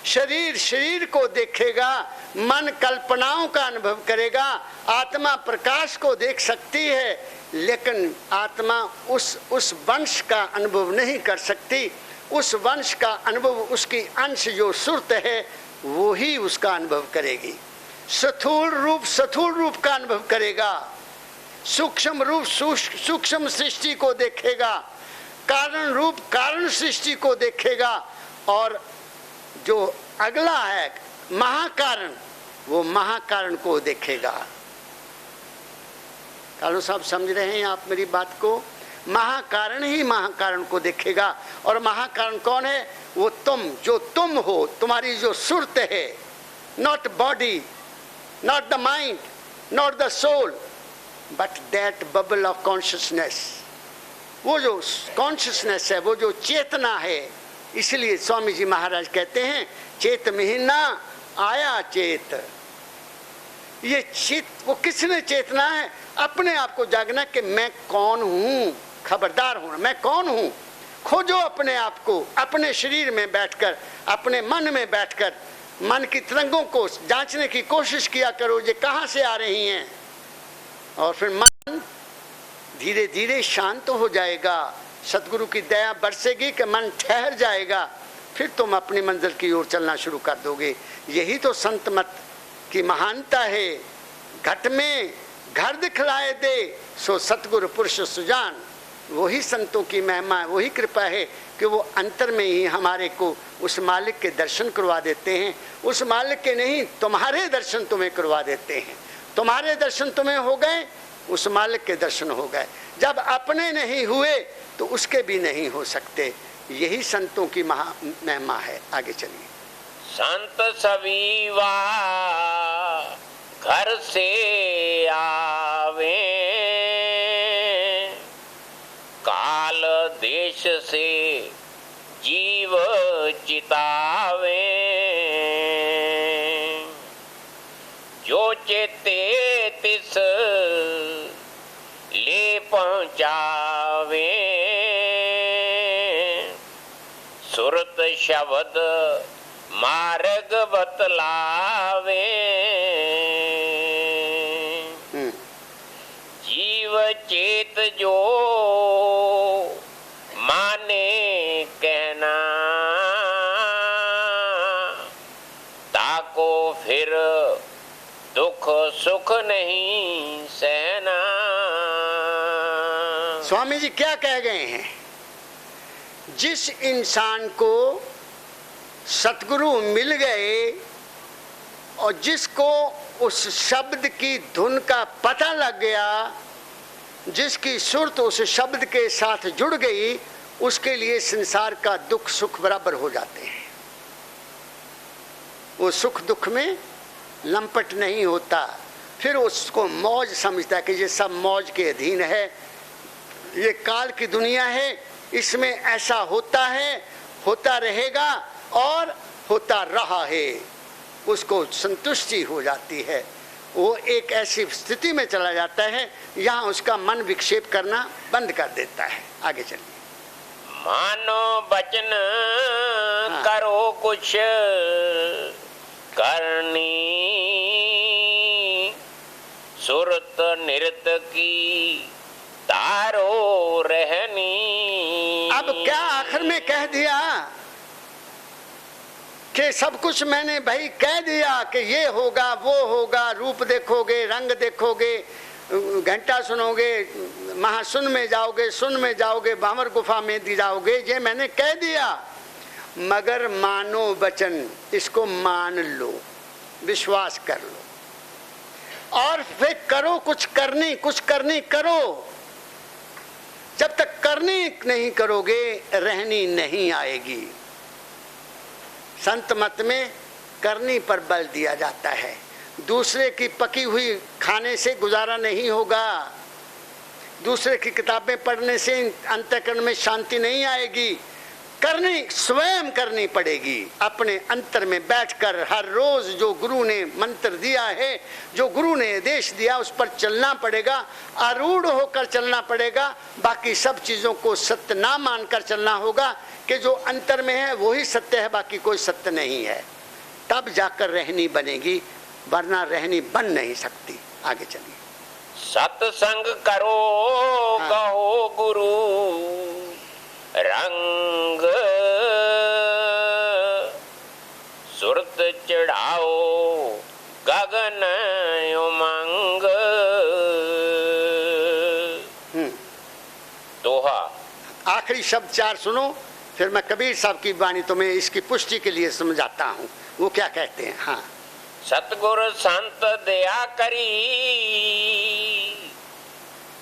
शरीर शरीर को देखेगा, मन कल्पनाओं का अनुभव करेगा, आत्मा प्रकाश को देख सकती है, लेकिन आत्मा उस वंश का अनुभव नहीं कर सकती। उस वंश का अनुभव उसकी अंश जो सुरत है वो ही उसका अनुभव करेगी। स्थूल रूप का अनुभव करेगा। सूक्ष्म रूप सूक्ष्म सृष्टि को देखेगा, कारण रूप कारण सृष्टि को देखेगा, और जो अगला है महाकारण, वो महाकारण को देखेगा। कालू साहब समझ रहे हैं आप मेरी बात को? महाकारण ही महाकारण को देखेगा। और महाकारण कौन है? वो तुम, जो तुम हो, तुम्हारी जो सुरत है, not body, not the mind, not the soul, but that bubble of consciousness. वो जो कॉन्शियसनेस है, वो जो चेतना है। इसलिए स्वामी जी महाराज कहते हैं चेत महीना आया चेत। ये चेत, वो किसने चेतना है? अपने आप को जागना कि मैं कौन हूं, खबरदार होना, मैं कौन हूं। खोजो अपने आप को, अपने शरीर में बैठकर, अपने मन में बैठकर मन की तरंगों को जांचने की कोशिश किया करो, ये कहां से आ रही हैं। और फिर मन धीरे धीरे शांत हो जाएगा, सतगुरु की दया बरसेगी कि मन ठहर जाएगा, फिर तुम अपनी मंजिल की ओर चलना शुरू कर दोगे। यही तो संत मत की महानता है। घट में घर दिखलाए दे सो सतगुरु पुरुष सुजान। वही संतों की महिमा, वही कृपा है कि वो अंतर में ही हमारे को उस मालिक के दर्शन करवा देते हैं। उस मालिक के नहीं, तुम्हारे दर्शन तुम्हें करवा देते हैं। तुम्हारे दर्शन तुम्हें हो गए, उस मालिक के दर्शन हो गए। जब अपने नहीं हुए तो उसके भी नहीं हो सकते। यही संतों की महिमा है। आगे चलिए। संत सवीवा घर से आवे, काल देश से जीव चितावे, जो चेते तिस ले पहुँचावे, सुरत शब्द मार्ग बतलावे, जीव चेत जो माने कहना, ताको फिर दुख सुख नहीं सहना। स्वामी जी क्या कह गए हैं? जिस इंसान को सतगुरु मिल गए और जिसको उस शब्द की धुन का पता लग गया, जिसकी सुरत उस शब्द के साथ जुड़ गई, उसके लिए संसार का दुख सुख बराबर हो जाते हैं। वो सुख दुख में लंपट नहीं होता, फिर उसको मौज समझता है कि ये सब मौज के अधीन है, ये काल की दुनिया है, इसमें ऐसा होता है, होता रहेगा और होता रहा है। उसको संतुष्टि हो जाती है। वो एक ऐसी स्थिति में चला जाता है यहाँ उसका मन विक्षेप करना बंद कर देता है। आगे चलिए। मानो वचन करो कुछ करनी, सुरत नृत की तारो रहनी। अब क्या आखिर में कह दिया कि सब कुछ मैंने भाई कह दिया कि ये होगा वो होगा, रूप देखोगे, रंग देखोगे, घंटा सुनोगे, महासुन में जाओगे, सुन में जाओगे, बामर गुफा में दी जाओगे, ये मैंने कह दिया। मगर मानो वचन, इसको मान लो, विश्वास कर लो और फिर करो कुछ करनी करो। जब तक करनी नहीं करोगे रहनी नहीं आएगी। संत मत में करनी पर बल दिया जाता है। दूसरे की पकी हुई खाने से गुजारा नहीं होगा, दूसरे की किताबें पढ़ने से अंतःकरण में शांति नहीं आएगी। करनी स्वयं करनी पड़ेगी। अपने अंतर में बैठकर हर रोज जो गुरु ने मंत्र दिया है, जो गुरु ने आदेश दिया, उस पर चलना पड़ेगा, आरूढ़ होकर चलना पड़ेगा। बाकी सब चीजों को सत्य ना मानकर चलना होगा कि जो अंतर में है वही सत्य है, बाकी कोई सत्य नहीं है। तब जाकर रहनी बनेगी, वरना रहनी बन नहीं सकती। आगे चलिए। सत्संग करो कहो गुरु रंग, सुरत चढ़ाओ गगन उमंग। आखिरी शब्द 4 सुनो, फिर मैं कबीर साहब की वाणी तुम्हें इसकी पुष्टि के लिए समझाता हूँ। वो क्या कहते हैं? हाँ, सतगुर संत दया करी,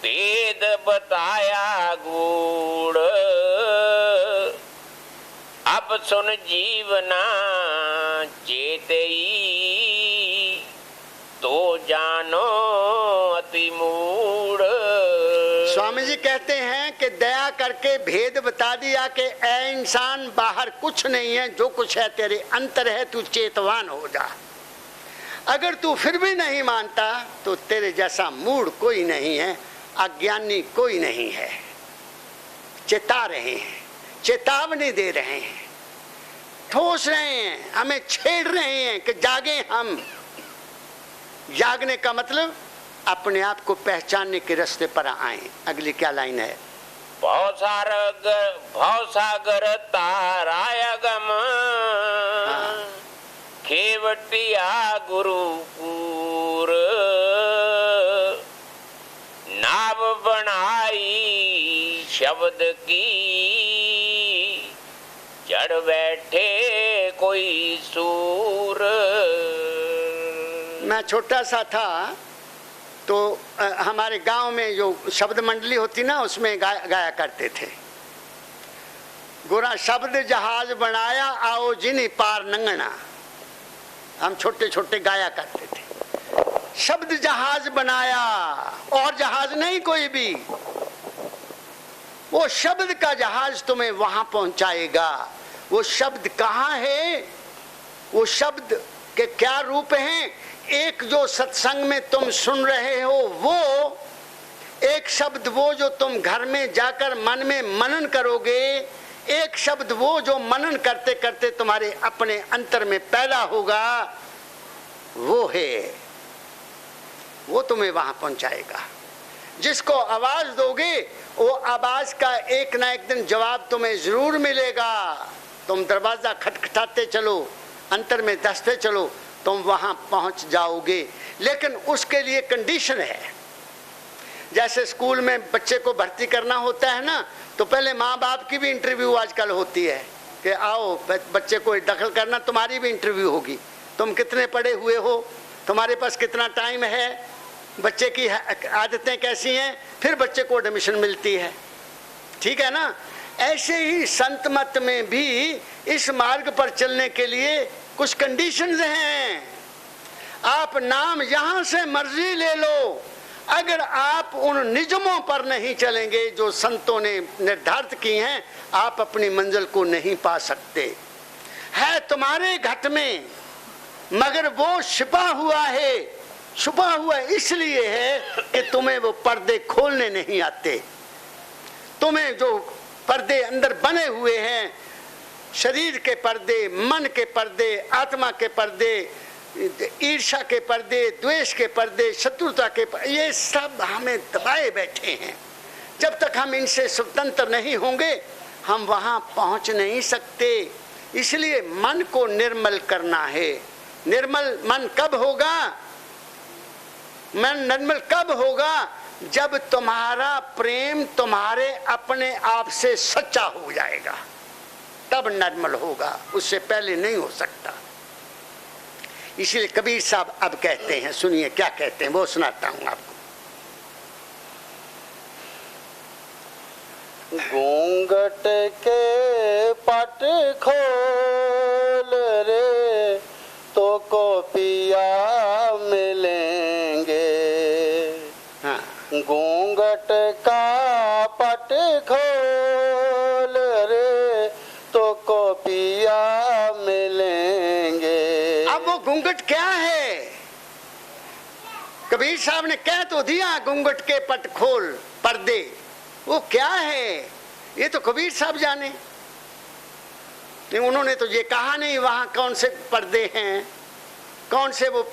वेद बताया गूढ़, अब सुन जीवना चेतई, तो जानो अति मूढ़। स्वामी जी कहते हैं कि दया करके भेद बता दिया कि ऐ इंसान, बाहर कुछ नहीं है, जो कुछ है तेरे अंतर है, तू चेतवान हो जा। अगर तू फिर भी नहीं मानता तो तेरे जैसा मूढ़ कोई नहीं है, अज्ञानी कोई नहीं है। चेता रहे हैं, चेतावनी दे रहे हैं, ठोस रहे हैं, हमें छेड़ रहे हैं कि जागे हम। जागने का मतलब अपने आप को पहचानने के रास्ते पर आए। अगली क्या लाइन है? भवसागर तारायगम, खेवटिया गुरुपुर, नाव बनाई शब्द की, चढ़ बैठे कोई सूर। मैं छोटा सा था तो हमारे गांव में जो शब्द मंडली होती ना, उसमें गाया करते थे, गोरा शब्द जहाज बनाया, आओ जिनी पार नंगना। हम छोटे छोटे गाया करते थे, शब्द जहाज बनाया, और जहाज नहीं कोई भी, वो शब्द का जहाज तुम्हें वहां पहुंचाएगा। वो शब्द कहाँ है? वो शब्द के क्या रूप हैं? एक जो सत्संग में तुम सुन रहे हो वो, एक शब्द वो जो तुम घर में जाकर मन में मनन करोगे, एक शब्द वो जो मनन करते करते तुम्हारे अपने अंतर में पैदा होगा, वो है, वो तुम्हें वहां पहुंचाएगा। जिसको आवाज दोगे वो आवाज का एक ना एक दिन जवाब तुम्हें जरूर मिलेगा। तुम दरवाजा खटखटाते चलो, अंतर में दसते चलो, तुम वहां पहुंच जाओगे। लेकिन उसके लिए कंडीशन है। जैसे स्कूल में बच्चे को भर्ती करना होता है ना, तो पहले माँ बाप की भी इंटरव्यू आजकल होती है कि आओ बच्चे को दखल करना, तुम्हारी भी इंटरव्यू होगी। तुम कितने पढ़े हुए हो, तुम्हारे पास कितना टाइम है, बच्चे की आदतें कैसी हैं, फिर बच्चे को एडमिशन मिलती है। ठीक है ना? ऐसे ही संत मत में भी इस मार्ग पर चलने के लिए कुछ कंडीशंस हैं। आप नाम यहां से मर्जी ले लो, अगर आप उन नियमों पर नहीं चलेंगे जो संतों ने निर्धारित की हैं, आप अपनी मंजिल को नहीं पा सकते। है तुम्हारे घट में, मगर वो छिपा हुआ है। छुपा हुआ इसलिए है कि तुम्हें वो पर्दे खोलने नहीं आते। तुम्हें जो पर्दे अंदर बने हुए हैं, शरीर के पर्दे, मन के पर्दे, आत्मा के पर्दे, ईर्ष्या के पर्दे, द्वेष के पर्दे, शत्रुता के पर्दे, ये सब हमें दबाए बैठे हैं। जब तक हम इनसे स्वतंत्र नहीं होंगे हम वहां पहुंच नहीं सकते। इसलिए मन को निर्मल करना है। निर्मल मन कब होगा? मन निर्मल कब होगा? जब तुम्हारा प्रेम तुम्हारे अपने आप से सच्चा हो जाएगा, तब निर्मल होगा, उससे पहले नहीं हो सकता। इसलिए कबीर साहब अब कहते हैं, सुनिए क्या कहते हैं, वो सुनाता हूं आपको। घूंघट के पट खोल रे तो को पिया मिलेंगे। हाँ। घूंघट का पट खोल रे तो को पिया मिलेंगे। अब वो घूंघट क्या है? कबीर साहब ने कह तो दिया घूंघट के पट खोल, पर्दे, वो क्या है ये तो कबीर साहब जाने। उन्होंने तो ये कहा नहीं वहां कौन से पर्दे हैं, कौन से वो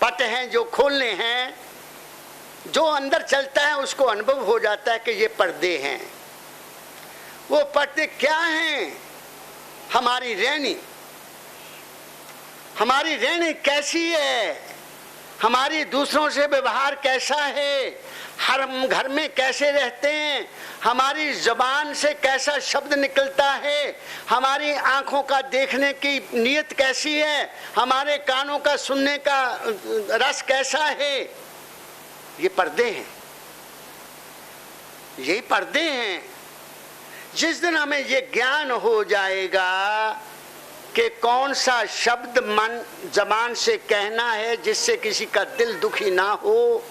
पट हैं जो खोलने हैं। जो अंदर चलता है उसको अनुभव हो जाता है कि ये पर्दे हैं। वो पर्दे क्या हैं? हमारी रहनी, हमारी रहनी कैसी है, हमारी दूसरों से व्यवहार कैसा है, हम घर में कैसे रहते हैं, हमारी जबान से कैसा शब्द निकलता है, हमारी आंखों का देखने की नीयत कैसी है, हमारे कानों का सुनने का रस कैसा है, ये पर्दे हैं, यही पर्दे हैं। जिस दिन हमें ये ज्ञान हो जाएगा कि कौन सा शब्द मन जबान से कहना है जिससे किसी का दिल दुखी ना हो,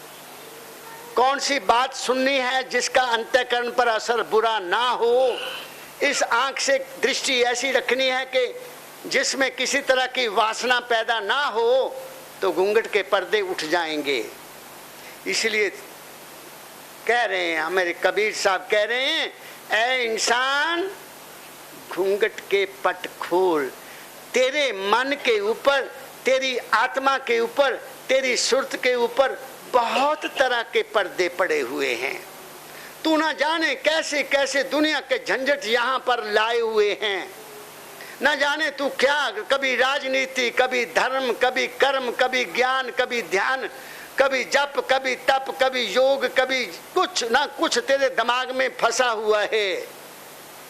कौन सी बात सुननी है जिसका अंतःकरण पर असर बुरा ना हो, इस आंख से दृष्टि ऐसी रखनी है कि जिसमें किसी तरह की वासना पैदा ना हो, तो घूंघट के पर्दे उठ जाएंगे। इसलिए कह रहे हैं, हमारे कबीर साहब कह रहे हैं, ऐ इंसान घूंघट के पट खोल, तेरे मन के ऊपर, तेरी आत्मा के ऊपर, तेरी सुरत के ऊपर बहुत तरह के पर्दे पड़े हुए हैं। तू ना जाने कैसे कैसे दुनिया के झंझट यहाँ पर लाए हुए हैं, न जाने तू क्या, कभी राजनीति, कभी धर्म, कभी कर्म, कभी ज्ञान, कभी ध्यान, कभी जप, कभी तप, कभी योग, कभी कुछ ना कुछ तेरे दिमाग में फंसा हुआ है।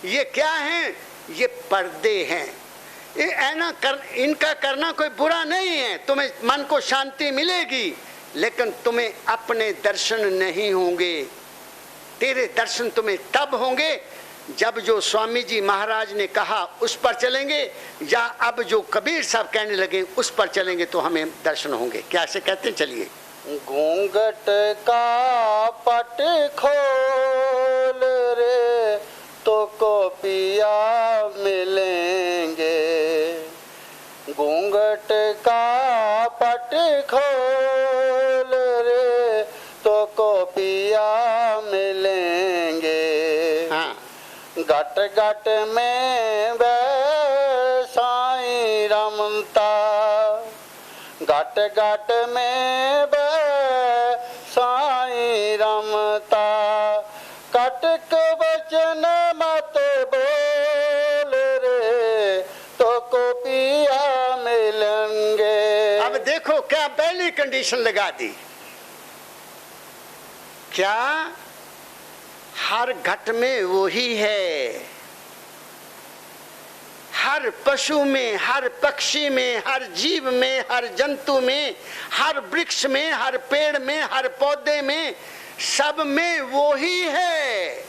ये क्या है? ये पर्दे हैं। ये ऐना इनका करना कोई बुरा नहीं है, तुम्हें मन को शांति मिलेगी, लेकिन तुम्हें अपने दर्शन नहीं होंगे। तेरे दर्शन तुम्हें तब होंगे जब जो स्वामी जी महाराज ने कहा उस पर चलेंगे, या अब जो कबीर साहब कहने लगे उस पर चलेंगे, तो हमें दर्शन होंगे। क्या ऐसे कहते हैं? चलिए। घूंघट का पट खोल रे तो को पिया मिलेंगे, घूंघट का पट खोल रे तो को पिया मिलेंगे। हाँ। घट घट में साईं रमता, घट घट में साईं रमता, कटक वचन मत बोल रे तो को पिया मिलेंगे। अब देखो क्या पहली कंडीशन लगा दी, क्या हर घट में वो ही है, हर पशु में, हर पक्षी में, हर जीव में, हर जंतु में, हर वृक्ष में, हर पेड़ में, हर पौधे में, सब में वो ही है।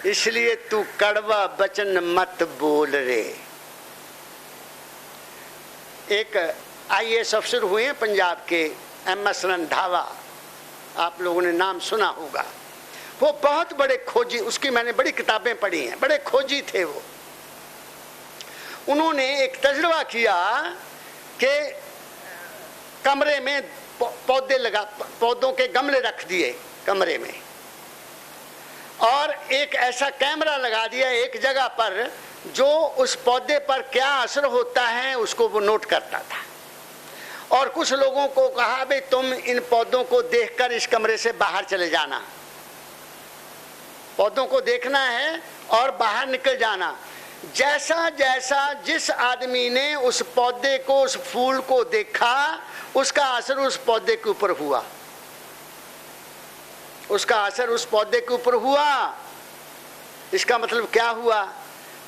इसलिए तू कड़वा वचन मत बोल रे। एक IAS अफसर हुए हैं पंजाब के, MS रंधावा, आप लोगों ने नाम सुना होगा। वो बहुत बड़े खोजी, उसकी मैंने बड़ी किताबें पढ़ी हैं, बड़े खोजी थे वो। उन्होंने एक तजुर्बा किया कि कमरे में पौधे लगा, पौधों के गमले रख दिए कमरे में, और एक ऐसा कैमरा लगा दिया एक जगह पर, जो उस पौधे पर क्या असर होता है उसको वो नोट करता था। और कुछ लोगों को कहा, भाई तुम इन पौधों को देखकर इस कमरे से बाहर चले जाना, पौधों को देखना है और बाहर निकल जाना। जैसा जैसा जिस आदमी ने उस पौधे को, उस फूल को देखा, उसका असर उस पौधे के ऊपर हुआ, उसका असर उस पौधे के ऊपर हुआ। इसका मतलब क्या हुआ?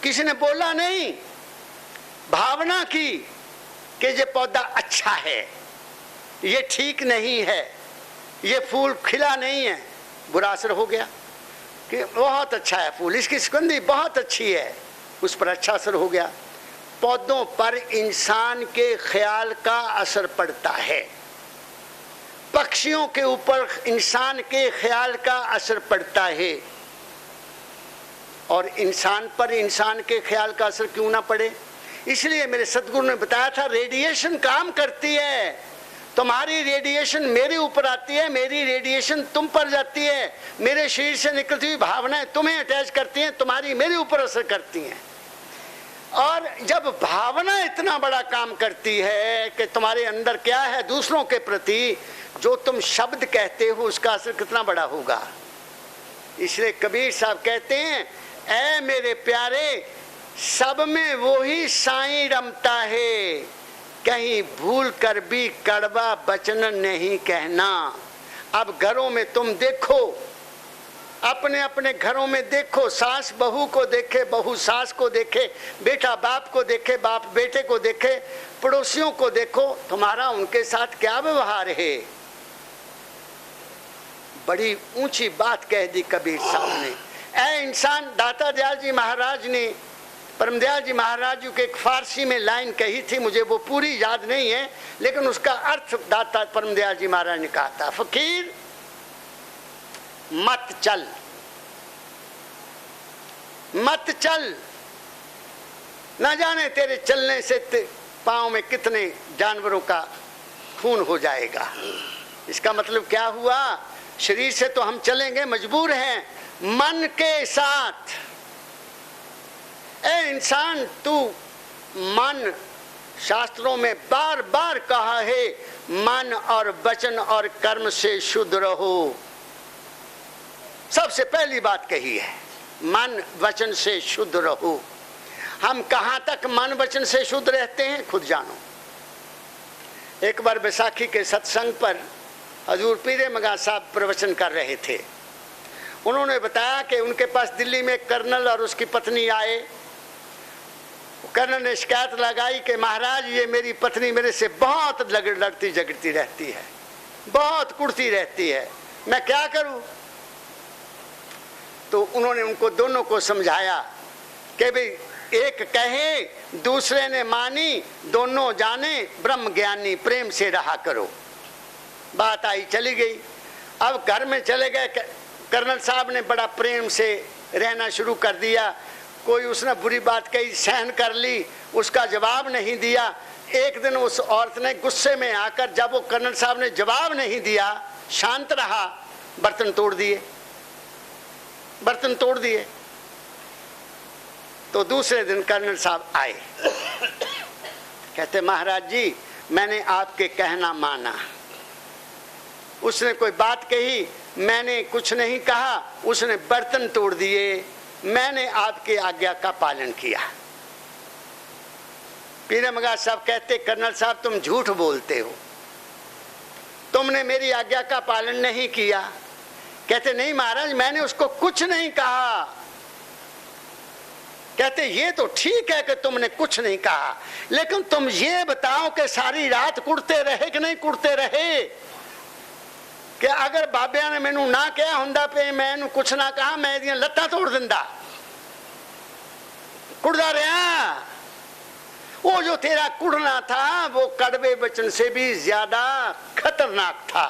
किसी ने बोला नहीं, भावना की कि ये पौधा अच्छा है, ये ठीक नहीं है, ये फूल खिला नहीं है, बुरा असर हो गया कि बहुत अच्छा है फूल, इसकी सुगंधी बहुत अच्छी है, उस पर अच्छा असर हो गया। पौधों पर इंसान के ख्याल का असर पड़ता है, पक्षियों के ऊपर इंसान के ख्याल का असर पड़ता है, और इंसान पर इंसान के ख्याल का असर क्यों ना पड़े। इसलिए मेरे सदगुरु ने बताया था, रेडिएशन काम करती है, तुम्हारी रेडिएशन मेरे ऊपर आती है, मेरी रेडिएशन तुम पर जाती है, मेरे शरीर से निकलती हुई भावनाएं तुम्हें अटैच करती हैं, तुम्हारी मेरे ऊपर असर करती हैं। और जब भावना इतना बड़ा काम करती है कि तुम्हारे अंदर क्या है दूसरों के प्रति, जो तुम शब्द कहते हो उसका असर कितना बड़ा होगा। इसलिए कबीर साहब कहते हैं, ऐ मेरे प्यारे, सब में वो ही साईं रमता है, कहीं भूल कर भी कड़वा वचन नहीं कहना। अब घरों में तुम देखो, अपने अपने घरों में देखो, सास बहू को देखे, बहू सास को देखे, बेटा बाप को देखे, बाप बेटे को देखे, पड़ोसियों को देखो, तुम्हारा उनके साथ क्या व्यवहार है। बड़ी ऊंची बात कह दी कबीर साहब ने। ऐ इंसान, दाता दयाल जी महाराज ने, परमदयाल जी महाराज जी को एक फारसी में लाइन कही थी, मुझे वो पूरी याद नहीं है, लेकिन उसका अर्थ दाता परमदयाल जी महाराज ने कहा था, फकीर मत चल, मत चल, ना जाने तेरे चलने से पांव में कितने जानवरों का खून हो जाएगा। इसका मतलब क्या हुआ, शरीर से तो हम चलेंगे, मजबूर हैं, मन के साथ। ए इंसान, तू मन, शास्त्रों में बार बार कहा है, मन और वचन और कर्म से शुद्ध रहो। सबसे पहली बात कही है, मन वचन से शुद्ध रहो। हम कहां तक मन वचन से शुद्ध रहते हैं, खुद जानो। एक बार बैसाखी के सत्संग पर हजूर पीरे मगा साहब प्रवचन कर रहे थे। उन्होंने बताया कि उनके पास दिल्ली में कर्नल और उसकी पत्नी आए। कर्नल ने शिकायत लगाई कि महाराज, ये मेरी पत्नी मेरे से बहुत लड़ती झगड़ती रहती है, बहुत कुड़ती रहती है, मैं क्या करूं। तो उन्होंने उनको दोनों को समझाया कि भाई, एक कहे दूसरे ने मानी, दोनों जाने ब्रह्म ज्ञानी, प्रेम से रहा करो। बात आई चली गई। अब घर में चले गए, कर्नल साहब ने बड़ा प्रेम से रहना शुरू कर दिया। कोई उसने बुरी बात कही, सहन कर ली, उसका जवाब नहीं दिया। एक दिन उस औरत ने गुस्से में आकर, जब वो कर्नल साहब ने जवाब नहीं दिया, शांत रहा, बर्तन तोड़ दिए, बर्तन तोड़ दिए। तो दूसरे दिन कर्नल साहब आए, कहते महाराज जी, मैंने आपके कहना माना। उसने कोई बात कही, मैंने कुछ नहीं कहा, उसने बर्तन तोड़ दिए, मैंने आपके आज्ञा का पालन किया। पीरे मगा साहब कहते, कर्नल साहब तुम झूठ बोलते हो, तुमने मेरी आज्ञा का पालन नहीं किया। कहते नहीं महाराज, मैंने उसको कुछ नहीं कहा। कहते ये तो ठीक है कि तुमने कुछ नहीं कहा, लेकिन तुम ये बताओ कि सारी रात कुड़ते रहे कि नहीं कुड़ते रहे। कि अगर बाबिया ने मैनू ना कहा हुंदा पे मैं कुछ ना कहा, मैं इहदियां लत्तां तोड़ दिंदा। कुड़दा रहा। वो जो तेरा कुड़ना था वो कड़वे वचन से भी ज्यादा खतरनाक था,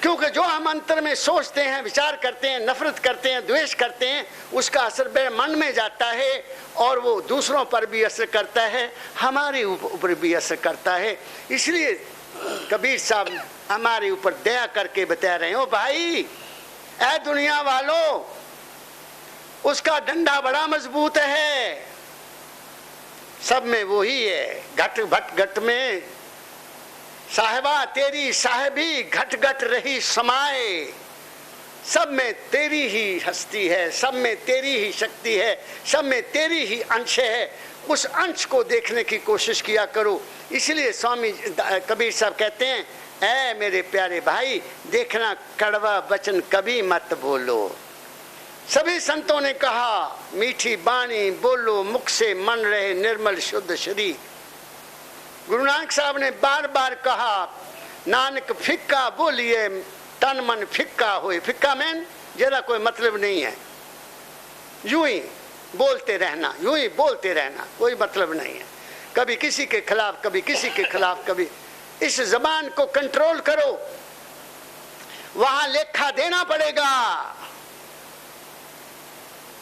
क्योंकि जो हम अंतर में सोचते हैं, विचार करते हैं, नफरत करते हैं, द्वेष करते हैं, उसका असर मन में जाता है और वो दूसरों पर भी असर करता है, हमारे ऊपर भी असर करता है। इसलिए कबीर साहब हमारे ऊपर दया करके बता रहे हो, भाई ऐ दुनिया वालों, उसका डंडा बड़ा मजबूत है, सब में वही है। घट भट घट में साहिबा तेरी साहिबी घट घट रही समाए। सब में तेरी ही हस्ती है, सब में तेरी ही शक्ति है, सब में तेरी ही अंश है। उस अंश को देखने की कोशिश किया करो। इसलिए स्वामी कबीर साहब कहते हैं, ऐ मेरे प्यारे भाई, देखना कड़वा वचन कभी मत बोलो। सभी संतों ने कहा, मीठी बाणी बोलो, मुख से मन रहे निर्मल शुद्ध शरीर। गुरु नानक साहब ने बार बार कहा, नानक फिक्का बोलिए, तन मन फिक्का होए। फिक्का में जरा कोई मतलब नहीं है, यूं ही बोलते रहना, यूं ही बोलते रहना, कोई मतलब नहीं है। कभी किसी के खिलाफ, कभी किसी के खिलाफ, कभी। इस जबान को कंट्रोल करो, वहां लेखा देना पड़ेगा।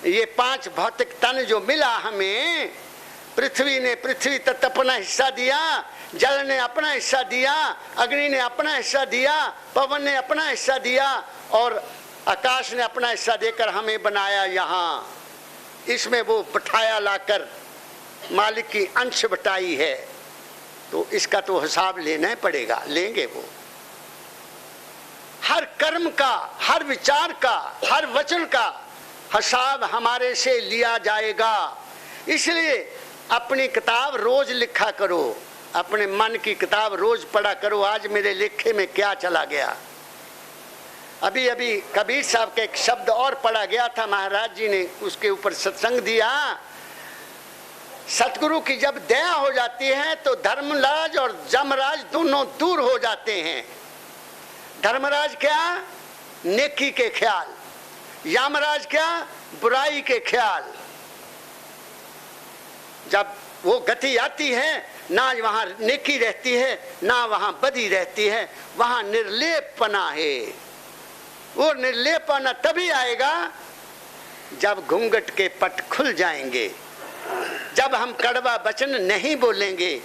ये 5 भौतिक तन जो मिला हमें, पृथ्वी ने पृथ्वी तत्व अपना हिस्सा दिया, जल ने अपना हिस्सा दिया, अग्नि ने अपना हिस्सा दिया, पवन ने अपना हिस्सा दिया और आकाश ने अपना हिस्सा देकर हमें बनाया। यहाँ इसमें वो बठाया लाकर मालिक की अंश बटाई है, तो इसका तो हिसाब लेना पड़ेगा, लेंगे वो। हर कर्म का, हर विचार का, हर वचन का हिसाब हमारे से लिया जाएगा। इसलिए अपनी किताब रोज लिखा करो, अपने मन की किताब रोज पढ़ा करो। आज मेरे लेखे में क्या चला गया, अभी अभी कबीर साहब का एक शब्द और पढ़ा गया था, महाराज जी ने उसके ऊपर सत्संग दिया। सतगुरु की जब दया हो जाती है तो धर्मराज और जमराज दोनों दूर हो जाते हैं। धर्मराज क्या? नेकी के ख्याल, यमराज क्या? बुराई के ख्याल। जब वो गति आती है, ना वहां नेकी रहती है ना वहां बदी रहती है, वहां निर्लेपना है। वो निर्लेपना तभी आएगा जब घूंघट के पट खुल जाएंगे, जब हम कड़वा वचन नहीं बोलेंगे,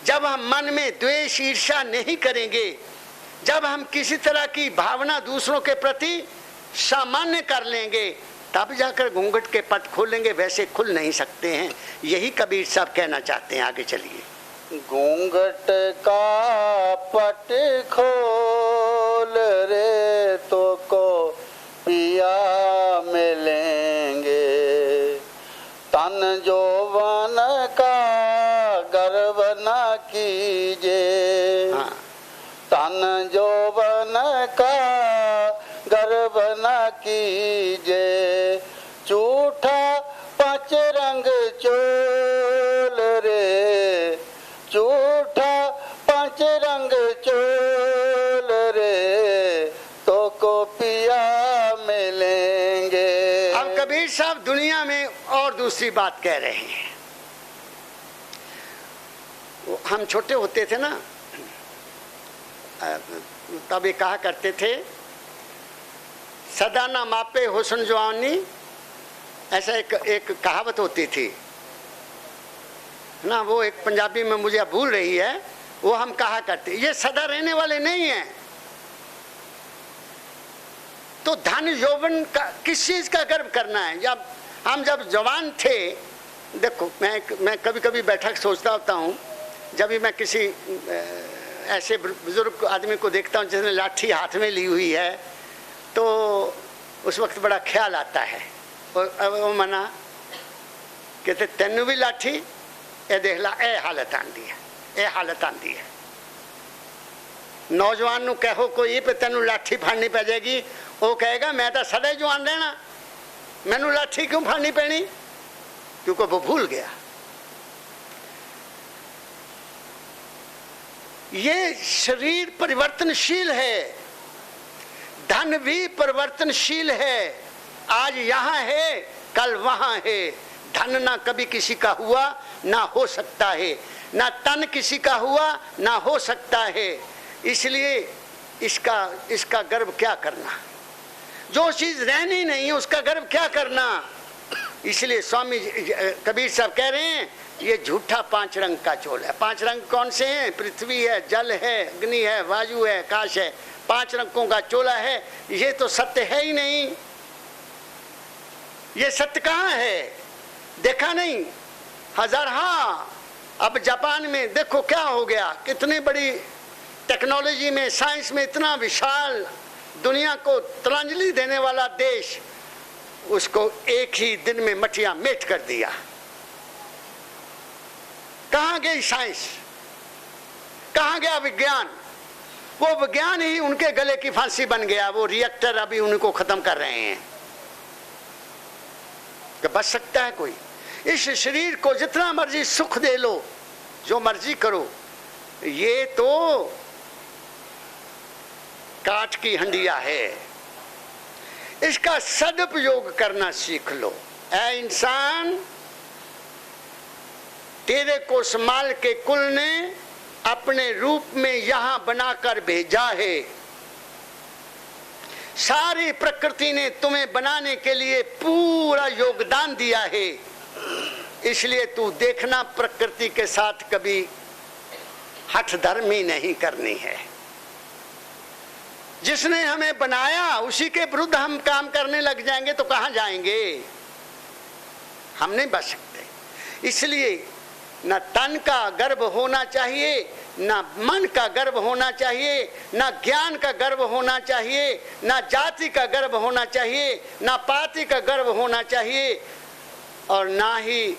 जब हम मन में द्वेष ईर्ष्या नहीं करेंगे, जब हम किसी तरह की भावना दूसरों के प्रति सामान्य कर लेंगे, तब जाकर घूंघट के पट खोलेंगे। वैसे खुल नहीं सकते हैं। यही कबीर साहब कहना चाहते हैं। आगे चलिए। घूंघट का पट खोल रे तो को पिया मिलेंगे, तन जौवन का गर्व न कीजे। हाँ। तन जौवन का गर्व न कीजे, झूठा पांच रंग चोल रे, झूठा पांच रंग चोल रे तो को पिया मिलेंगे। अब कबीर साहब दुनिया में और दूसरी बात कह रहे हैं। हम छोटे होते थे ना, तब ये कहा करते थे, सदा ना मापे हुस्न जवानी, ऐसा एक कहावत होती थी ना। वो एक पंजाबी में मुझे भूल रही है, वो हम कहा करते। ये सदा रहने वाले नहीं हैं। तो धन यौवन का किस चीज का गर्व करना है? जब जवान थे, देखो मैं कभी कभी बैठक सोचता होता हूँ, जब भी मैं किसी ऐसे बुजुर्ग आदमी को देखता हूँ जिसने लाठी हाथ में ली हुई है, तो उस वक्त बड़ा ख्याल आता है। वो मना कहते तेनू भी लाठी ए देख ला, ए हालत आंदी है, ए हालत आंदी है। नौजवान नू कहो कोई पे तेनू लाठी फाड़नी पै जाएगी, वो कहेगा मैं तो सदा जवान रहना, मैनू लाठी क्यों फाड़नी पैनी? क्योंकि वो भूल गया। ये शरीर परिवर्तनशील है, धन भी परिवर्तनशील है। आज यहाँ है, कल वहां है। धन ना कभी किसी का हुआ ना हो सकता है, ना तन किसी का हुआ ना हो सकता है। इसलिए इसका गर्व क्या करना? जो चीज रहनी नहीं उसका गर्व क्या करना? इसलिए स्वामी कबीर साहब कह रहे हैं, ये झूठा पांच रंग का चोल है। पांच रंग कौन से हैं? पृथ्वी है, जल है, अग्नि है, वायु है, आकाश है। पांच रंगों का चोला है। ये तो सत्य है ही नहीं। ये सत्य कहाँ है? देखा नहीं? हजार। हाँ, अब जापान में देखो क्या हो गया, कितनी बड़ी टेक्नोलॉजी में, साइंस में, इतना विशाल दुनिया को तिलांजलि देने वाला देश, उसको एक ही दिन में मटिया मेट कर दिया। कहाँ गई साइंस? कहाँ गया विज्ञान? वो विज्ञान ही उनके गले की फांसी बन गया। वो रिएक्टर अभी उनको खत्म कर रहे हैं। कि बच सकता है कोई? इस शरीर को जितना मर्जी सुख दे लो, जो मर्जी करो, ये तो काठ की हंडिया है। इसका सदुपयोग करना सीख लो। ऐ इंसान, तेरे को संभाल के कुल ने अपने रूप में यहां बनाकर भेजा है। सारी प्रकृति ने तुम्हें बनाने के लिए पूरा योगदान दिया है। इसलिए तू देखना, प्रकृति के साथ कभी हठधर्मी नहीं करनी है। जिसने हमें बनाया उसी के विरुद्ध हम काम करने लग जाएंगे तो कहां जाएंगे? हम नहीं बच सकते। इसलिए न तन का गर्व होना चाहिए, न मन का गर्व होना चाहिए, न ज्ञान का गर्व होना चाहिए, न जाति का गर्व होना चाहिए, न पाति का गर्व होना चाहिए, और ना ही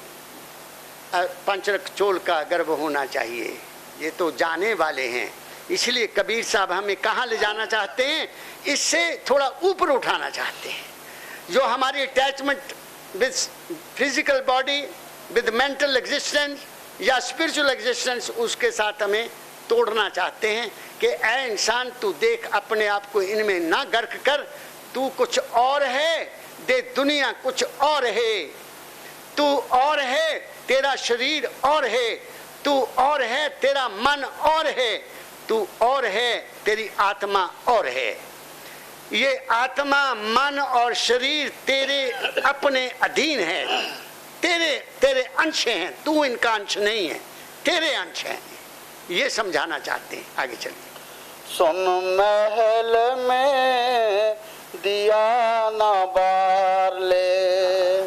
पंचरक चोल का गर्व होना चाहिए। ये तो जाने वाले हैं। इसलिए कबीर साहब हमें कहाँ ले जाना चाहते हैं, इससे थोड़ा ऊपर उठाना चाहते हैं। जो हमारी attachment with physical body, with mental existence या स्पिरिचुअल एग्जिस्टेंस, उसके साथ हमें तोड़ना चाहते हैं कि ऐ इंसान तू देख, अपने आप को इनमें ना गर्क कर, तू कुछ और है, दे दुनिया कुछ और है, तू और है, तेरा शरीर और है, तू और है, तेरा मन और है, तू और है, तेरी आत्मा और है। ये आत्मा, मन और शरीर तेरे अपने अधीन है, तेरे अंश हैं, तू इनका अंश नहीं है, तेरे अंश हैं। ये समझाना चाहते हैं। आगे चलिए। सुन महल में दिया ना बार ले,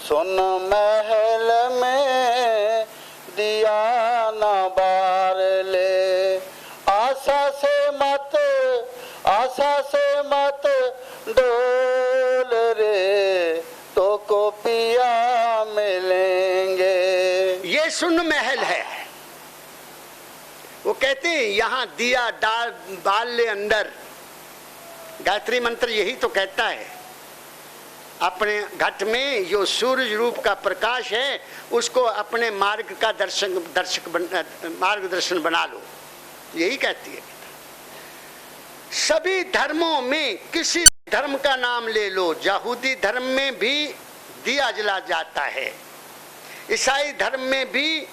सुन महल में दिया ना बार ले, आशा से मत डोल रे, तो को पिया मिलेंगे। ये सुन महल है। वो कहते हैं यहाँ दिया डाल बाल ले अंदर। गायत्री मंत्र यही तो कहता है, अपने घट में जो सूरज रूप का प्रकाश है उसको अपने मार्ग का मार्गदर्शन बना लो, यही कहती है। सभी धर्मों में किसी धर्म का नाम ले लो, यहूदी धर्म में भी दिया जला जाता है, ईसाई धर्म में भी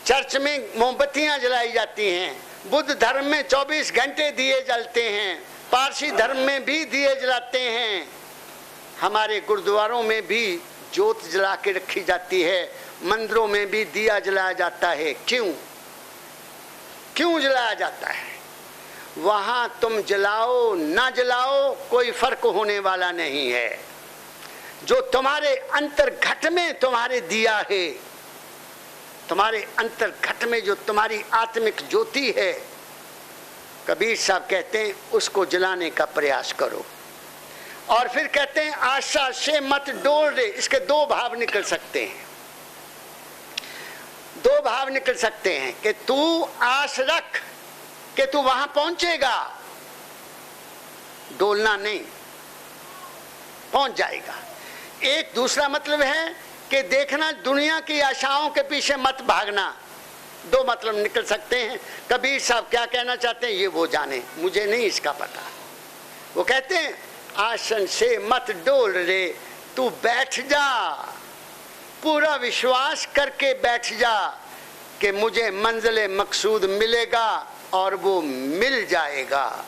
चर्च में मोमबत्तियां जलाई जाती हैं, बुद्ध धर्म में 24 घंटे दिए जलते हैं, पारसी धर्म में भी दिए जलाते हैं, हमारे गुरुद्वारों में भी जोत जला के रखी जाती है, मंदिरों में भी दिया जलाया जाता है। क्यों जलाया जाता है? वहां तुम जलाओ ना जलाओ कोई फर्क होने वाला नहीं है। जो तुम्हारे अंतर्घट में तुम्हारे दिया है, तुम्हारे अंतर्घट में जो तुम्हारी आत्मिक ज्योति है, कबीर साहब कहते हैं उसको जलाने का प्रयास करो। और फिर कहते हैं आशा से मत डोल दे। इसके दो भाव निकल सकते हैं, दो भाव निकल सकते हैं कि तू आस रख कि तू वहां पहुंचेगा, डोलना नहीं, पहुंच जाएगा। एक दूसरा मतलब है कि देखना, दुनिया की आशाओं के पीछे मत भागना। दो मतलब निकल सकते हैं। कबीर साहब क्या कहना चाहते हैं ये वो जाने, मुझे नहीं इसका पता। वो कहते हैं आसन से मत डोल रे, तू बैठ जा, पूरा विश्वास करके बैठ जा कि मुझे मंजिल मकसूद मिलेगा और वो मिल जाएगा।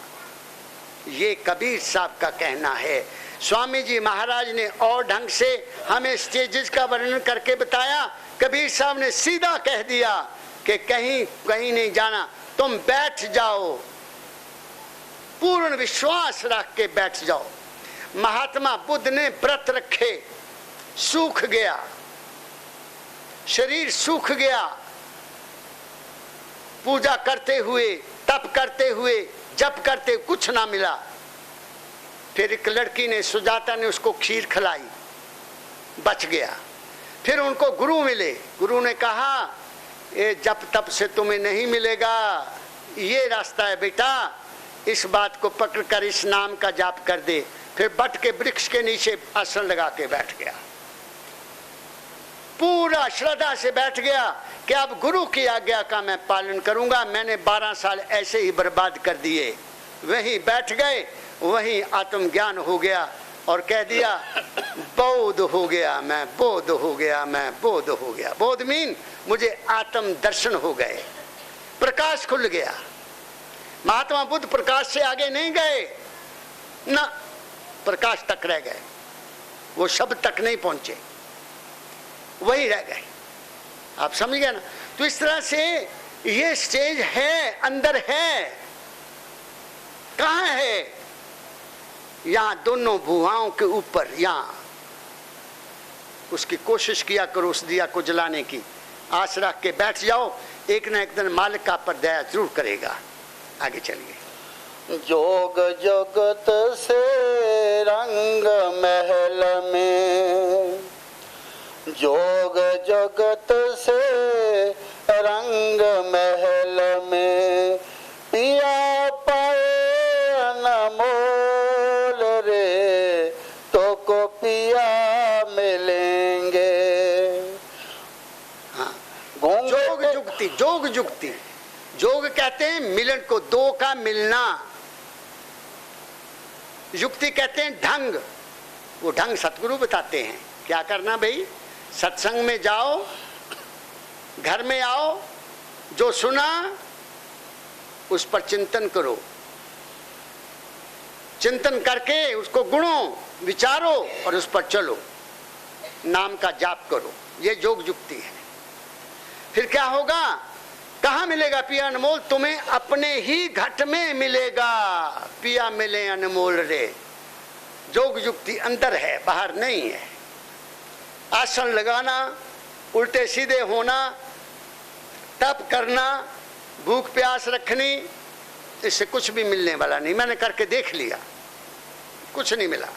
ये कबीर साहब का कहना है। स्वामी जी महाराज ने और ढंग से हमें स्टेजेस का वर्णन करके बताया, कबीर साहब ने सीधा कह दिया कि कहीं कहीं नहीं जाना, तुम बैठ जाओ, पूर्ण विश्वास रख के बैठ जाओ। महात्मा बुद्ध ने व्रत रखे, सूख गया, शरीर सूख गया, पूजा करते हुए, तप करते हुए, जप करते कुछ ना मिला। फिर एक लड़की ने, सुजाता ने उसको खीर खिलाई, बच गया। फिर उनको गुरु मिले, गुरु ने कहा ये जप तप से तुम्हें नहीं मिलेगा, ये रास्ता है बेटा, इस बात को पकड़कर इस नाम का जाप कर दे। फिर बट के वृक्ष के नीचे आसन लगा के बैठ गया, पूरा श्रद्धा से बैठ गया कि अब गुरु की आज्ञा का मैं पालन करूंगा। मैंने 12 साल ऐसे ही बर्बाद कर दिए। वहीं बैठ गए, वहीं आत्मज्ञान हो गया और कह दिया बौद्ध हो गया मैं, बौद्ध हो गया मैं, बौद्ध हो गया। बौद्ध मीन मुझे आत्म दर्शन हो गए, प्रकाश खुल गया। महात्मा बुद्ध प्रकाश से आगे नहीं गए ना, प्रकाश तक रह गए, वो शब्द तक नहीं पहुंचे, वही रह गए। आप समझ गए ना? तो इस तरह से ये स्टेज है, अंदर है। कहाँ है? यहाँ दोनों भुवाओं के ऊपर। यहाँ उसकी कोशिश किया करो, उस दिया को जलाने की। आस रख के बैठ जाओ, एक न एक दिन मालिक का पर दया जरूर करेगा। आगे चलिए। जोग जगत से रंग महल में, जोग जगत से रंग महल में पिया पाए अनमोल रे, तो को पिया मिलेंगे। हाँ, जोग जुक्ति, जोग जुक्ति, जोग कहते हैं मिलन को, दो का मिलना। युक्ति कहते हैं ढंग, वो ढंग सतगुरु बताते हैं। क्या करना भाई, सत्संग में जाओ, घर में आओ, जो सुना उस पर चिंतन करो, चिंतन करके उसको गुणो विचारो और उस पर चलो, नाम का जाप करो। ये जोग जुक्ति है। फिर क्या होगा, कहाँ मिलेगा पिया अनमोल? तुम्हें अपने ही घट में मिलेगा। पिया मिले अनमोल रे। जोग जुक्ति अंदर है, बाहर नहीं है। आसन लगाना, उल्टे सीधे होना, तप करना, भूख प्यास रखनी, इससे कुछ भी मिलने वाला नहीं। मैंने करके देख लिया, कुछ नहीं मिला।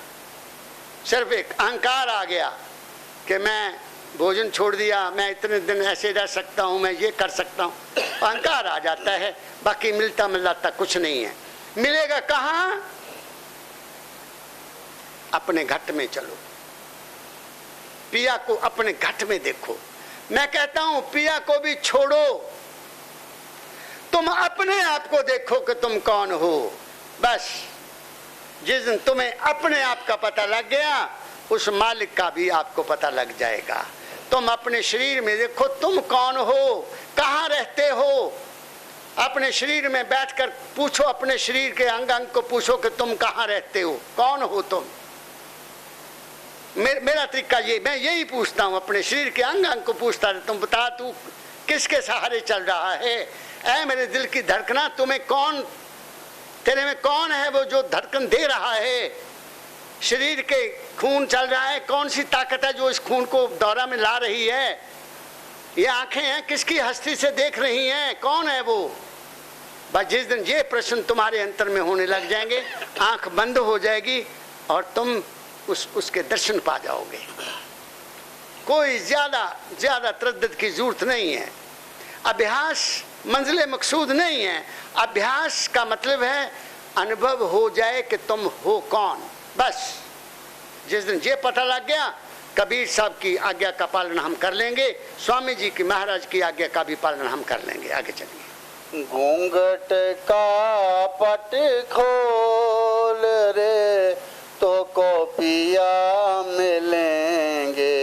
सिर्फ एक अहंकार आ गया कि मैं भोजन छोड़ दिया, मैं इतने दिन ऐसे रह सकता हूँ, मैं ये कर सकता हूँ। अहंकार आ जाता है, बाकी मिलता मिलाता कुछ नहीं है। मिलेगा कहाँ? अपने घट में चलो, पिया को अपने घट में देखो। मैं कहता हूं पिया को भी छोड़ो, तुम अपने आप को देखो कि तुम कौन हो। बस जिस दिन तुम्हें अपने आप का पता लग गया, उस मालिक का भी आपको पता लग जाएगा। तुम अपने शरीर में देखो तुम कौन हो, कहाँ रहते हो। अपने शरीर में बैठकर पूछो, अपने शरीर के अंग अंग को पूछो कि तुम कहाँ रहते हो, कौन हो तुम। मेरा तरीका ये, मैं यही पूछता हूँ, अपने शरीर के अंग अंग को पूछता है, तुम बता तू किसके सहारे चल रहा है। ऐ मेरे दिल की धड़कना, तुम्हें कौन, तेरे में कौन है वो जो धड़कन दे रहा है। शरीर के खून चल रहा है, कौन सी ताकत है जो इस खून को दौरा में ला रही है। ये आंखें हैं, किसकी हस्ती से देख रही हैं, कौन है वो। बस जिस दिन ये प्रश्न तुम्हारे अंतर में होने लग जाएंगे, आंख बंद हो जाएगी और तुम उसके दर्शन पा जाओगे। कोई ज्यादा तरद्दुद की जरूरत नहीं है। अभ्यास मंजिल मकसूद नहीं है। अभ्यास का मतलब है अनुभव हो जाए कि तुम हो कौन। बस जिस दिन ये पता लग गया, कबीर साहब की आज्ञा का पालन हम कर लेंगे, स्वामी जी की महाराज की आज्ञा का भी पालन हम कर लेंगे। आगे चलिए। घूंघट का पट खोल रे, तो को पिया मिलेंगे।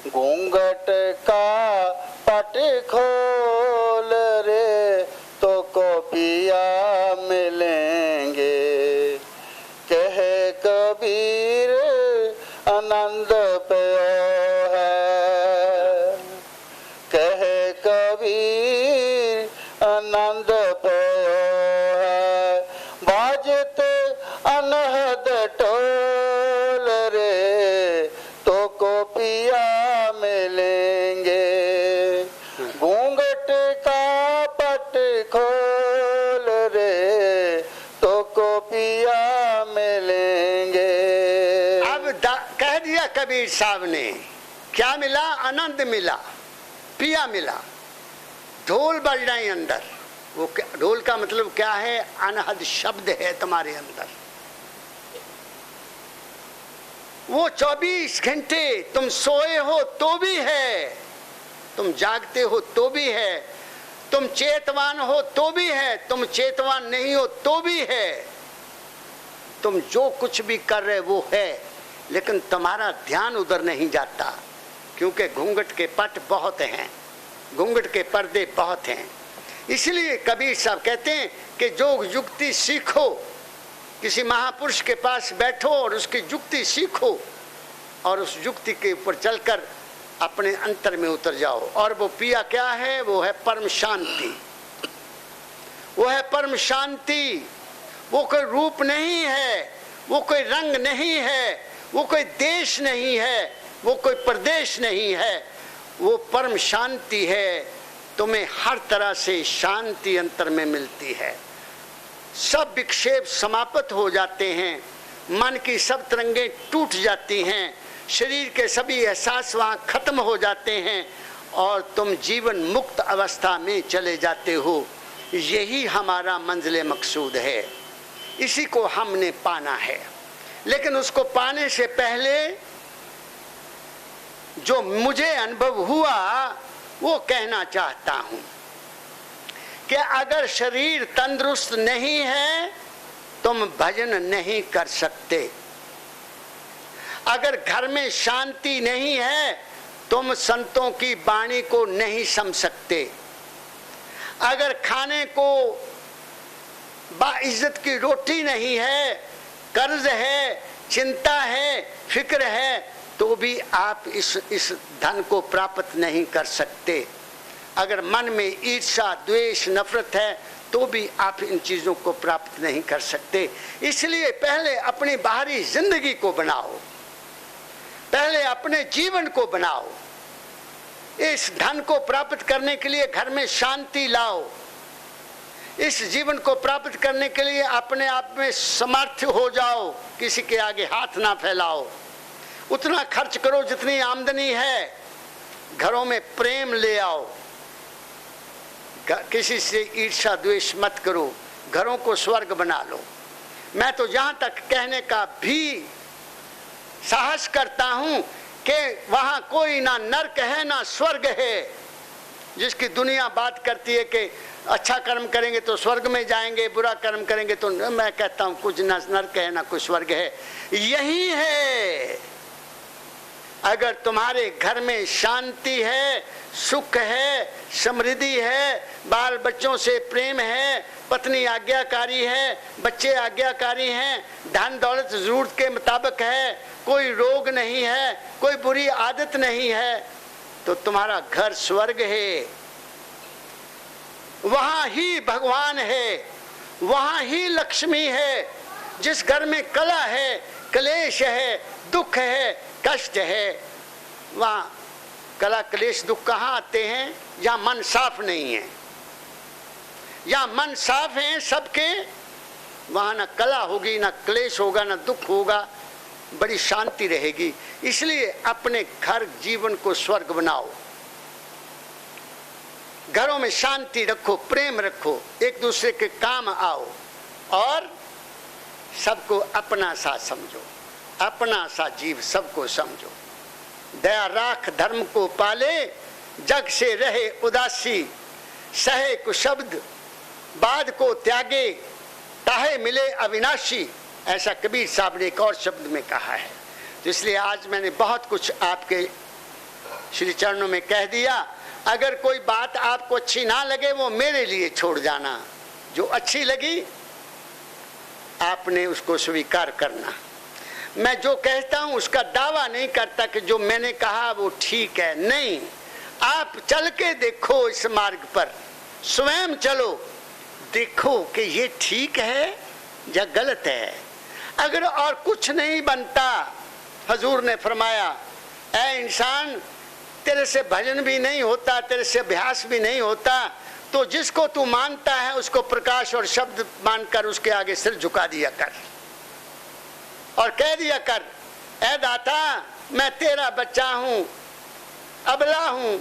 घूंघट का पट खोल रे, तो को पिया मिलेंगे। कह कबीर आनंद प्यो है, कह कबीर आनंद प्यो है। बाजत अनहद टोल रे, तो को पिया मिलेंगे। घूंघट का पट खोल रे, तो को पिया मिलेंगे। अब कह दिया कबीर साहब ने, क्या मिला? आनंद मिला, पिया मिला। ढोल बज रहे अंदर। वो ढोल का मतलब क्या है? अनहद शब्द है तुम्हारे अंदर। वो 24 घंटे तुम सोए हो तो भी है, तुम जागते हो तो भी है, तुम चेतवान हो तो भी है, तुम चेतवान नहीं हो तो भी है। तुम जो कुछ भी कर रहे वो है, लेकिन तुम्हारा ध्यान उधर नहीं जाता, क्योंकि घूंघट के पट बहुत हैं, घूंघट के पर्दे बहुत हैं। इसलिए कबीर साहब कहते हैं कि जोग युक्ति सीखो, किसी महापुरुष के पास बैठो और उसकी युक्ति सीखो और उस युक्ति के ऊपर चलकर अपने अंतर में उतर जाओ। और वो पिया क्या है? वो है परम शांति, वो है परम शांति। वो कोई रूप नहीं है, वो कोई रंग नहीं है, वो कोई देश नहीं है, वो कोई प्रदेश नहीं है, वो परम शांति है। तुम्हें हर तरह से शांति अंतर में मिलती है। सब विक्षेप समाप्त हो जाते हैं, मन की सब तरंगें टूट जाती हैं, शरीर के सभी एहसास वहाँ खत्म हो जाते हैं और तुम जीवन मुक्त अवस्था में चले जाते हो। यही हमारा मंजिल मकसूद है, इसी को हमने पाना है। लेकिन उसको पाने से पहले जो मुझे अनुभव हुआ वो कहना चाहता हूं कि अगर शरीर तंदुरुस्त नहीं है तुम भजन नहीं कर सकते। अगर घर में शांति नहीं है तुम संतों की वाणी को नहीं समझ सकते। अगर खाने को बाइज्जत की रोटी नहीं है, कर्ज है, चिंता है, फिक्र है, तो भी आप इस धन को प्राप्त नहीं कर सकते। अगर मन में ईर्ष्या, द्वेष, नफरत है तो भी आप इन चीजों को प्राप्त नहीं कर सकते। इसलिए पहले अपनी बाहरी जिंदगी को बनाओ, पहले अपने जीवन को बनाओ। इस धन को प्राप्त करने के लिए घर में शांति लाओ। इस जीवन को प्राप्त करने के लिए अपने आप में समर्थ हो जाओ, किसी के आगे हाथ ना फैलाओ। उतना खर्च करो जितनी आमदनी है, घरों में प्रेम ले आओ, किसी से ईर्ष्या द्वेष मत करो, घरों को स्वर्ग बना लो। मैं तो जहां तक कहने का भी साहस करता हूं कि वहां कोई ना नरक है ना स्वर्ग है, जिसकी दुनिया बात करती है कि अच्छा कर्म करेंगे तो स्वर्ग में जाएंगे, बुरा कर्म करेंगे तो मैं कहता हूं कुछ ना नरक है ना कुछ स्वर्ग है। यही है, अगर तुम्हारे घर में शांति है, सुख है, समृद्धि है, बाल बच्चों से प्रेम है, पत्नी आज्ञाकारी है, बच्चे आज्ञाकारी हैं, धन दौलत जरूरत के मुताबिक है, कोई रोग नहीं है, कोई बुरी आदत नहीं है, तो तुम्हारा घर स्वर्ग है। वहां ही भगवान है, वहां ही लक्ष्मी है। जिस घर में कला है, क्लेश है, दुख है, कष्ट है, वहां कला क्लेश दुख कहाँ आते हैं? जहां मन साफ नहीं है। जहां मन साफ है सबके, वहां ना कला होगी, ना क्लेश होगा, ना दुख होगा, बड़ी शांति रहेगी। इसलिए अपने घर जीवन को स्वर्ग बनाओ, घरों में शांति रखो, प्रेम रखो, एक दूसरे के काम आओ और सबको अपना सा समझो, अपना सा जीव सबको समझो। दया राख धर्म को पाले, जग से रहे उदासी, सहे कुशब्द बाद को त्यागे, ताहे मिले अविनाशी। ऐसा कबीर साहब ने एक और शब्द में कहा है। तो इसलिए आज मैंने बहुत कुछ आपके श्री चरणों में कह दिया। अगर कोई बात आपको अच्छी ना लगे वो मेरे लिए छोड़ जाना, जो अच्छी लगी आपने उसको स्वीकार करना। मैं जो कहता हूं उसका दावा नहीं करता कि जो मैंने कहा वो ठीक है, नहीं। आप चल के देखो, इस मार्ग पर स्वयं चलो, देखो कि ये ठीक है या गलत है। अगर और कुछ नहीं बनता, हजूर ने फरमाया, ऐ इंसान तेरे से भजन भी नहीं होता, तेरे से अभ्यास भी नहीं होता, तो जिसको तू मानता है उसको प्रकाश और शब्द मानकर उसके आगे सिर झुका दिया कर और कह दिया कर, ऐ दाता मैं तेरा बच्चा हूं, अबला हूं,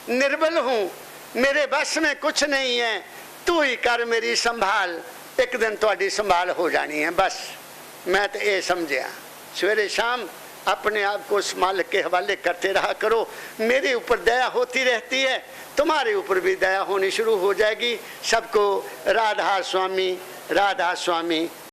निर्बल हूं, मेरे बस में कुछ नहीं है, तू ही कर मेरी संभाल। एक दिन तुम्हारी संभाल हो जानी है। बस मैं तो ये समझा। सवेरे शाम अपने आप को उस मालिक के हवाले करते रहा करो। मेरे ऊपर दया होती रहती है, तुम्हारे ऊपर भी दया होनी शुरू हो जाएगी। सबको राधा स्वामी, राधा स्वामी।